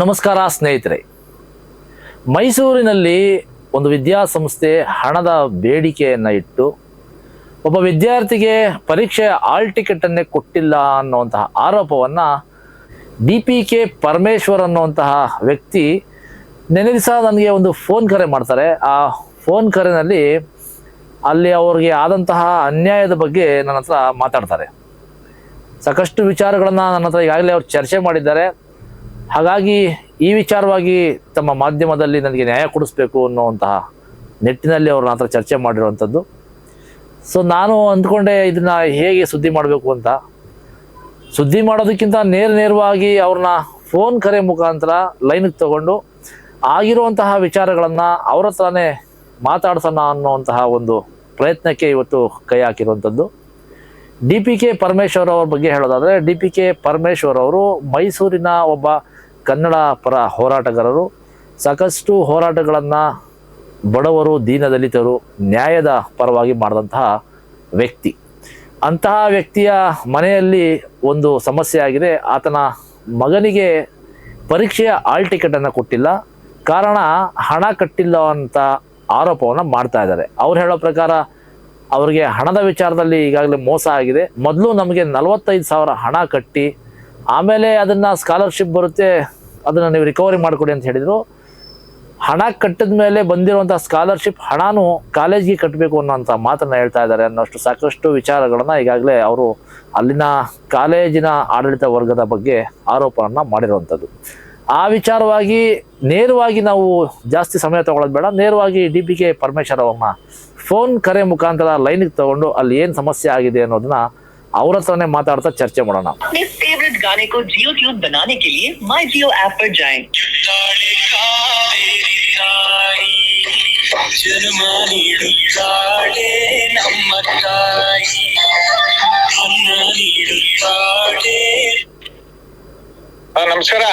ನಮಸ್ಕಾರ ಸ್ನೇಹಿತರೆ. ಮೈಸೂರಿನಲ್ಲಿ ಒಂದು ವಿದ್ಯಾಸಂಸ್ಥೆ ಹಣದ ಬೇಡಿಕೆಯನ್ನು ಇಟ್ಟು ಒಬ್ಬ ವಿದ್ಯಾರ್ಥಿಗೆ ಪರೀಕ್ಷೆಯ ಹಾಲ್ ಟಿಕೆಟನ್ನೇ ಕೊಟ್ಟಿಲ್ಲ ಅನ್ನುವಂತಹ ಆರೋಪವನ್ನು DPK ಪರಮೇಶ್ವರ್ ಅನ್ನುವಂತಹ ವ್ಯಕ್ತಿ ನೆನೆ ದಿವಸ ನನಗೆ ಒಂದು ಫೋನ್ ಕರೆ ಮಾಡ್ತಾರೆ. ಆ ಫೋನ್ ಕರೆನಲ್ಲಿ ಅಲ್ಲಿ ಅವ್ರಿಗೆ ಆದಂತಹ ಅನ್ಯಾಯದ ಬಗ್ಗೆ ನನ್ನ ಹತ್ರ ಮಾತಾಡ್ತಾರೆ. ಸಾಕಷ್ಟು ವಿಚಾರಗಳನ್ನು ನನ್ನ ಹತ್ರ ಈಗಾಗಲೇ ಅವ್ರು ಚರ್ಚೆ ಮಾಡಿದ್ದಾರೆ. ಹಾಗಾಗಿ ಈ ವಿಚಾರವಾಗಿ ತಮ್ಮ ಮಾಧ್ಯಮದಲ್ಲಿ ನನಗೆ ನ್ಯಾಯ ಕೊಡಿಸ್ಬೇಕು ಅನ್ನುವಂತಹ ನಿಟ್ಟಿನಲ್ಲಿ ಅವ್ರ ಹತ್ರ ಚರ್ಚೆ ಮಾಡಿರುವಂಥದ್ದು. ಸೊ ನಾನು ಅಂದ್ಕೊಂಡೆ ಇದನ್ನು ಹೇಗೆ ಸುದ್ದಿ ಮಾಡಬೇಕು ಅಂತ. ಸುದ್ದಿ ಮಾಡೋದಕ್ಕಿಂತ ನೇರವಾಗಿ ಅವ್ರನ್ನ ಫೋನ್ ಕರೆ ಮುಖಾಂತರ ಲೈನಿಗೆ ತಗೊಂಡು ಆಗಿರುವಂತಹ ವಿಚಾರಗಳನ್ನು ಅವ್ರ ಹತ್ರನೇ ಮಾತಾಡ್ಸೋಣ ಅನ್ನುವಂತಹ ಒಂದು ಪ್ರಯತ್ನಕ್ಕೆ ಇವತ್ತು ಕೈ ಹಾಕಿರುವಂಥದ್ದು. DPK ಪರಮೇಶ್ವರ್ ಅವ್ರ ಬಗ್ಗೆ ಹೇಳೋದಾದರೆ, DPK ಪರಮೇಶ್ವರ್ ಅವರು ಮೈಸೂರಿನ ಒಬ್ಬ ಕನ್ನಡ ಪರ ಹೋರಾಟಗಾರರು. ಸಾಕಷ್ಟು ಹೋರಾಟಗಳನ್ನು ಬಡವರು, ದೀನದಲಿತರು, ನ್ಯಾಯದ ಪರವಾಗಿ ಮಾಡಿದಂತಹ ವ್ಯಕ್ತಿ. ಅಂತಹ ವ್ಯಕ್ತಿಯ ಮನೆಯಲ್ಲಿ ಒಂದು ಸಮಸ್ಯೆ ಆಗಿದೆ. ಆತನ ಮಗನಿಗೆ ಪರೀಕ್ಷೆಯ ಹಾಲ್ ಟಿಕೆಟನ್ನು ಕೊಟ್ಟಿಲ್ಲ, ಕಾರಣ ಹಣ ಕಟ್ಟಿಲ್ಲ ಅಂತ ಆರೋಪವನ್ನು ಮಾಡ್ತಾ ಇದ್ದಾರೆ. ಅವ್ರು ಹೇಳೋ ಪ್ರಕಾರ ಅವರಿಗೆ ಹಣದ ವಿಚಾರದಲ್ಲಿ ಈಗಾಗಲೇ ಮೋಸ ಆಗಿದೆ. ಮೊದಲು ನಮಗೆ 45,000 ಹಣ ಕಟ್ಟಿ ಆಮೇಲೆ ಅದನ್ನು ಸ್ಕಾಲರ್ಶಿಪ್ ಬರುತ್ತೆ, ಅದನ್ನು ನೀವು ರಿಕವರಿ ಮಾಡಿಕೊಡಿ ಅಂತ ಹೇಳಿದರು. ಹಣ ಕಟ್ಟಿದ ಮೇಲೆ ಬಂದಿರುವಂಥ ಸ್ಕಾಲರ್ಶಿಪ್ ಹಣನೂ ಕಾಲೇಜಿಗೆ ಕಟ್ಟಬೇಕು ಅನ್ನೋಂಥ ಮಾತನ್ನು ಹೇಳ್ತಾ ಇದ್ದಾರೆ ಅನ್ನೋಷ್ಟು ಸಾಕಷ್ಟು ವಿಚಾರಗಳನ್ನು ಈಗಾಗಲೇ ಅವರು ಅಲ್ಲಿನ ಕಾಲೇಜಿನ ಆಡಳಿತ ವರ್ಗದ ಬಗ್ಗೆ ಆರೋಪವನ್ನು ಮಾಡಿರುವಂಥದ್ದು. ಆ ವಿಚಾರವಾಗಿ ನೇರವಾಗಿ ನಾವು ಜಾಸ್ತಿ ಸಮಯ ತಗೊಳ್ಳೋದು ಬೇಡ, ನೇರವಾಗಿ DPK ಪರಮೇಶ್ವರ್ ಅವ್ರನ್ನ ಫೋನ್ ಕರೆ ಮುಖಾಂತರ ಲೈನಿಗೆ ತಗೊಂಡು ಅಲ್ಲಿ ಏನು ಸಮಸ್ಯೆ ಆಗಿದೆ ಅನ್ನೋದನ್ನ ಅವ್ರ ಹತ್ರನೇ ಮಾತಾಡ್ತಾ ಚರ್ಚೆ ಮಾಡೋಣ. अपने फेवरेट गाने को जियो ट्यून बनाने के लिए माई जियो ऐप पर जाएं। ನಮಸ್ಕಾರ.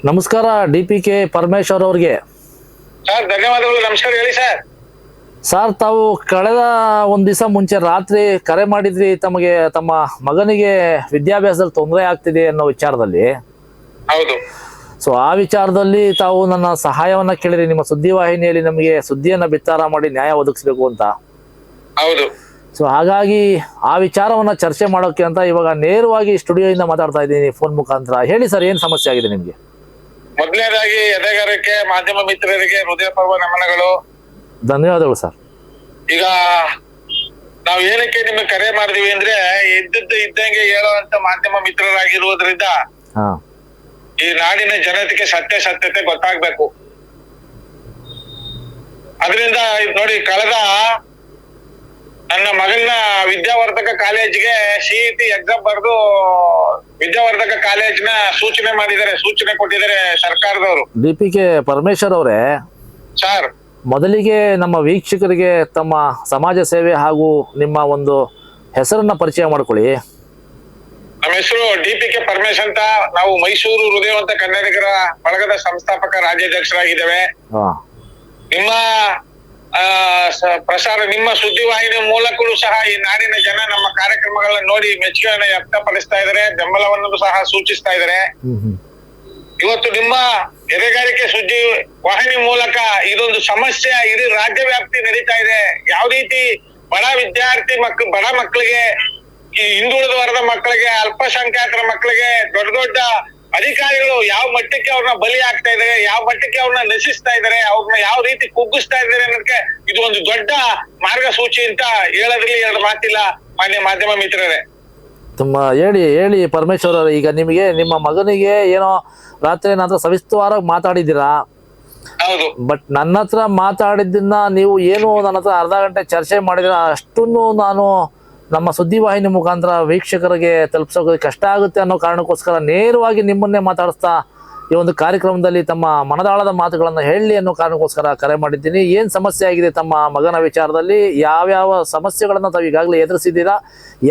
ನಮಸ್ಕಾರ DPK ಪರಮೇಶ್ವರ್ ಅವ್ರಿಗೆ. ಸರ್ ಧನ್ಯವಾದಗಳು. ನಮಸ್ಕಾರ. ಹೇಳಿ ಸರ್. ಸರ್, ತಾವು ಕಳೆದ ಒಂದು ದಿವಸ ಮುಂಚೆ ರಾತ್ರಿ ಕರೆ ಮಾಡಿದ್ರಿ, ತಮಗೆ ತಮ್ಮ ಮಗನಿಗೆ ವಿದ್ಯಾಭ್ಯಾಸದಲ್ಲಿ ತೊಂದರೆ ಆಗ್ತಿದೆ ಅನ್ನೋ ವಿಚಾರದಲ್ಲಿ. ಹೌದು. ಸೊ ಆ ವಿಚಾರದಲ್ಲಿ ತಾವು ನನ್ನ ಸಹಾಯವನ್ನ ಕೇಳಿರಿ, ನಿಮ್ಮ ಸುದ್ದಿವಾಹಿನಿಯಲ್ಲಿ ನಮಗೆ ಸುದ್ದಿಯನ್ನ ಬಿತ್ತಾರ ಮಾಡಿ ನ್ಯಾಯ ಒದಗಿಸ್ಬೇಕು ಅಂತ. ಹೌದು. ಸೊ ಹಾಗಾಗಿ ಆ ವಿಚಾರವನ್ನ ಚರ್ಚೆ ಮಾಡೋಕೆ ಅಂತ ಇವಾಗ ನೇರವಾಗಿ ಸ್ಟುಡಿಯೋದಿಂದ ಮಾತಾಡ್ತಾ ಇದ್ದೀನಿ ಫೋನ್ ಮುಖಾಂತರ. ಹೇಳಿ ಸರ್, ಏನು ಸಮಸ್ಯೆ ಆಗಿದೆ ನಿಮ್ಗೆ? ಮೊದಲನೇದಾಗಿ ಎದೆಗಾರಕ್ಕೆ ಮಾಧ್ಯಮ ಮಿತ್ರರಿಗೆ ಹೃದಯಪೂರ್ವ ನಮನಗಳು. ಧನ್ಯವಾದಗಳು ಸರ್. ಈಗ ನಾವು ಏನಕ್ಕೆ ನಿಮಗೆ ಕರೆ ಮಾಡಿದೀವಿ ಅಂದ್ರೆ, ಇದ್ದಂಗೆ ಹೇಳುವಂತ ಮಾಧ್ಯಮ ಮಿತ್ರರಾಗಿರುವುದರಿಂದ ಈ ನಾಡಿನ ಜನತೆಗೆ ಸತ್ಯತೆ ಗೊತ್ತಾಗ್ಬೇಕು. ಅದರಿಂದ ನೋಡಿ, ಕಳೆದ ನನ್ನ ಮಗನ ವಿದ್ಯಾವರ್ಧಕ ಕಾಲೇಜಿಗೆ CET ಎಕ್ಸಾಮ್ ಬರೆದು ವಿದ್ಯಾವರ್ಧಕ ಕಾಲೇಜಿನ ಸೂಚನೆ ಕೊಟ್ಟಿದ್ದಾರೆ ಸರ್ಕಾರದವರು. DPK ಪರಮೇಶ್ವರ್ ಅವರೇ, ಸರ್ ಮೊದಲಿಗೆ ನಮ್ಮ ವೀಕ್ಷಕರಿಗೆ ತಮ್ಮ ಸಮಾಜ ಸೇವೆ ಹಾಗೂ ನಿಮ್ಮ ಒಂದು ಹೆಸರನ್ನ ಪರಿಚಯ ಮಾಡ್ಕೊಳ್ಳಿ. ನಮ್ಮ ಹೆಸರು DPK ಪರಮೇಶ್ ಅಂತ. ನಾವು ಮೈಸೂರು ಹೃದಯವಂತ ಕನ್ನಡಿಗರ ಬಳಗದ ಸಂಸ್ಥಾಪಕ ರಾಜ್ಯಾಧ್ಯಕ್ಷರಾಗಿದ್ದೇವೆ. ನಿಮ್ಮ ಪ್ರಸಾರ, ನಿಮ್ಮ ಸುದ್ದಿವಾಹಿನಿ ಮೂಲಕವೂ ಸಹ ಈ ನಾಡಿನ ಜನ ನಮ್ಮ ಕಾರ್ಯಕ್ರಮಗಳನ್ನ ನೋಡಿ ಮೆಚ್ಚುಗೆಯನ್ನು ವ್ಯಕ್ತಪಡಿಸ್ತಾ ಇದ್ದಾರೆ, ಬೆಂಬಲವನ್ನು ಸಹ ಸೂಚಿಸ್ತಾ ಇದ್ದಾರೆ. ಇವತ್ತು ನಿಮ್ಮ ಎದೆಗಾರಿಕೆ ಸುದ್ದಿ ವಾಹಿನಿ ಮೂಲಕ ಇದೊಂದು ಸಮಸ್ಯೆ ಇಡೀ ರಾಜ್ಯ ವ್ಯಾಪ್ತಿ ನಡೀತಾ ಇದೆ. ಯಾವ ರೀತಿ ಬಡ ವಿದ್ಯಾರ್ಥಿ ಬಡ ಮಕ್ಕಳಿಗೆ, ಈ ಹಿಂದುಳಿದ ವರ್ಗದ ಮಕ್ಕಳಿಗೆ, ಅಲ್ಪಸಂಖ್ಯಾತರ ಮಕ್ಕಳಿಗೆ ದೊಡ್ಡ ಅಧಿಕಾರಿಗಳು ಯಾವ ಮಟ್ಟಕ್ಕೆ ಅವ್ರನ್ನ ಬಲಿ ಆಗ್ತಾ ಇದಾರೆ, ಯಾವ ಮಟ್ಟಕ್ಕೆ ಅವ್ರನ್ನ ನಶಿಸ್ತಾ ಇದಾರೆ, ಅವ್ರನ್ನ ಯಾವ ರೀತಿ ಕುಗ್ಗಿಸ್ತಾ ಇದಾರೆ ಅನ್ನೋದಕ್ಕೆ ಇದು ಒಂದು ದೊಡ್ಡ ಮಾರ್ಗಸೂಚಿ ಅಂತ ಹೇಳೋದ್ರಲ್ಲಿ ಎರಡು ಮಾತಿಲ್ಲ ಮಾನ್ಯ ಮಾಧ್ಯಮ ಮಿತ್ರರೇ. ತುಂಬ ಹೇಳಿ ಪರಮೇಶ್ವರ್ ಅವರು, ಈಗ ನಿಮಗೆ ನಿಮ್ಮ ಮಗನಿಗೆ ಏನೋ ರಾತ್ರಿ ಏನಾದ್ರೂ ಸವಿಸ್ತರವಾಗಿ ಮಾತಾಡಿದ್ದೀರಾ? ಹೌದು. ಬಟ್ ನನ್ನ ಹತ್ರ ಮಾತಾಡಿದ್ದನ್ನ ನೀವು ಏನು ನನ್ನ ಹತ್ರ ಅರ್ಧ ಗಂಟೆ ಚರ್ಚೆ ಮಾಡಿದ್ರೆ ಅಷ್ಟನ್ನು ನಾನು ನಮ್ಮ ಸುದ್ದಿವಾಹಿನಿ ಮುಖಾಂತರ ವೀಕ್ಷಕರಿಗೆ ತಲುಪಿಸೋಕೆ ಕಷ್ಟ ಆಗುತ್ತೆ ಅನ್ನೋ ಕಾರಣಕ್ಕೋಸ್ಕರ ನೇರವಾಗಿ ನಿಮ್ಮನ್ನೇ ಮಾತಾಡಿಸ್ತಾ ಈ ಒಂದು ಕಾರ್ಯಕ್ರಮದಲ್ಲಿ ತಮ್ಮ ಮನದಾಳದ ಮಾತುಗಳನ್ನು ಹೇಳಿ ಅನ್ನೋ ಕಾರಣಕ್ಕೋಸ್ಕರ ಕರೆ ಮಾಡಿದ್ದೀನಿ. ಏನು ಸಮಸ್ಯೆ ಆಗಿದೆ ತಮ್ಮ ಮಗನ ವಿಚಾರದಲ್ಲಿ? ಯಾವ್ಯಾವ ಸಮಸ್ಯೆಗಳನ್ನು ತಾವು ಈಗಾಗಲೇ ಎದುರಿಸಿದ್ದೀರಾ?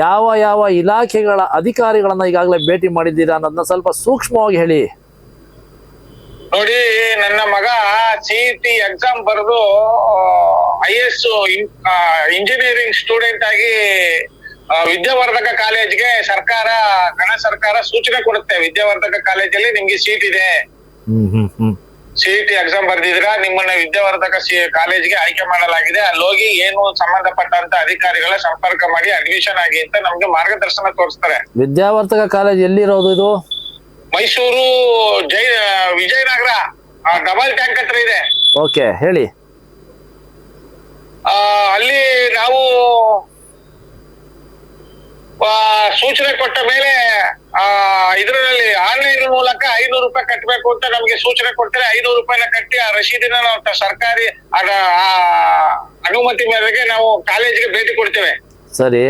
ಯಾವ ಇಲಾಖೆಗಳ ಅಧಿಕಾರಿಗಳನ್ನ ಈಗಾಗಲೇ ಭೇಟಿ ಮಾಡಿದ್ದೀರಾ ಅನ್ನೋದನ್ನ ಸ್ವಲ್ಪ ಸೂಕ್ಷ್ಮವಾಗಿ ಹೇಳಿ. ನೋಡಿ, ನನ್ನ ಮಗ CET ಎಕ್ಸಾಮ್ ಬರೆದು IAS ಇಂಜಿನಿಯರಿಂಗ್ ಸ್ಟೂಡೆಂಟ್ ಆಗಿ ವಿದ್ಯಾವರ್ಧಕ ಕಾಲೇಜ್ಗೆ ಗಣ ಸರ್ಕಾರ ಸೂಚನೆ ಕೊಡುತ್ತೆ. ವಿದ್ಯಾವರ್ಧಕ ಕಾಲೇಜಲ್ಲಿ ನಿಮ್ಗೆ ಸೀಟ್ ಇದೆ, CET ಎಕ್ಸಾಮ್ ಬರ್ದಿದ್ರ ನಿಮ್ಮನ್ನ ವಿದ್ಯಾವರ್ಧಕ ಕಾಲೇಜ್ಗೆ ಆಯ್ಕೆ ಮಾಡಲಾಗಿದೆ, ಅಲ್ಲಿ ಹೋಗಿ ಏನು ಸಂಬಂಧಪಟ್ಟಂತ ಅಧಿಕಾರಿಗಳ ಸಂಪರ್ಕ ಮಾಡಿ ಅಡ್ಮಿಷನ್ ಆಗಿ ಅಂತ ನಮ್ಗೆ ಮಾರ್ಗದರ್ಶನ ತೋರಿಸ್ತಾರೆ. ವಿದ್ಯಾವರ್ಧಕ ಕಾಲೇಜ್ ಎಲ್ಲಿರೋದು ಇದು? ಮೈಸೂರು ವಿಜಯನಗರ ಡಬಲ್ ಟ್ಯಾಂಕ್ ಹತ್ರ ಇದೆ. ಓಕೆ, ಹೇಳಿ. ಅಲ್ಲಿ ನಾವು ಸೂಚನೆ ಕೊಟ್ಟ ಮೇಲೆ ಇದರಲ್ಲಿ ಆನ್ಲೈನ್ ಮೂಲಕ 500 ರೂಪಾಯಿ ಕಟ್ಟಬೇಕು ಅಂತ ನಮ್ಗೆ ಸೂಚನೆ ಕೊಡ್ತಾರೆ. 500 ರೂಪಾಯಿನ ಕಟ್ಟಿ ಆ ರಶೀದಿನ ನಾವು ಸರ್ಕಾರಿ ಅನುಮತಿ ಮೇರೆಗೆ ನಾವು ಕಾಲೇಜಿಗೆ ಭೇಟಿ ಕೊಡ್ತೇವೆ. ಸರಿ.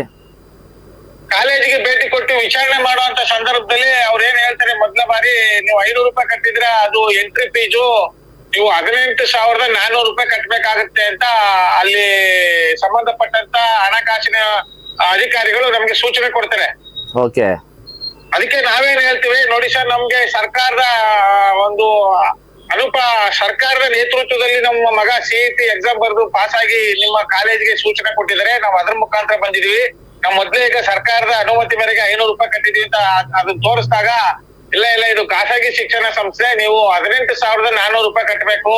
ಕಾಲೇಜಿಗೆ ಭೇಟಿ ಕೊಟ್ಟು ವಿಚಾರಣೆ ಮಾಡುವಂತ ಸಂದರ್ಭದಲ್ಲಿ ಅವ್ರು ಏನ್ ಹೇಳ್ತಾರೆ, ಮೊದಲ ಬಾರಿ ನೀವು 500 ರೂಪಾಯಿ ಕಟ್ಟಿದ್ರೆ ಅದು ಎಂಟ್ರಿ ಫೀಸು ನೀವು 18,400 ರೂಪಾಯಿ ಕಟ್ಟಬೇಕಾಗುತ್ತೆ ಅಂತ ಅಲ್ಲಿ ಸಂಬಂಧಪಟ್ಟಂತ ಹಣಕಾಸಿನ ಅಧಿಕಾರಿಗಳು ನಮ್ಗೆ ಸೂಚನೆ ಕೊಡ್ತಾರೆ. ಓಕೆ. ಅದಕ್ಕೆ ನಾವೇನ್ ಹೇಳ್ತೀವಿ, ನೋಡಿ ಸರ್, ನಮ್ಗೆ ಸರ್ಕಾರದ ಒಂದು ಸರ್ಕಾರದ ನೇತೃತ್ವದಲ್ಲಿ ನಮ್ಮ ಮಗ CET ಎಕ್ಸಾಮ್ ಬರೆದು ಪಾಸ್ ಆಗಿ ನಿಮ್ಮ ಕಾಲೇಜಿಗೆ ಸೂಚನೆ ಕೊಟ್ಟಿದ್ದಾರೆ, ನಾವು ಅದ್ರ ಮುಖಾಂತರ ಬಂದಿದೀವಿ. ನಾವು ಮೊದ್ಲೇ ಈಗ ಸರ್ಕಾರದ ಅನುಮತಿ ಮೇರೆಗೆ 500 ರೂಪಾಯಿ ಕಟ್ಟಿದೀವಿ ಅಂತ ಅದನ್ನ ತೋರಿಸಿದಾಗ, ಇಲ್ಲ ಇದು ಖಾಸಗಿ ಶಿಕ್ಷಣ ಸಂಸ್ಥೆ, ನೀವು 18,400 ರೂಪಾಯಿ ಕಟ್ಟಬೇಕು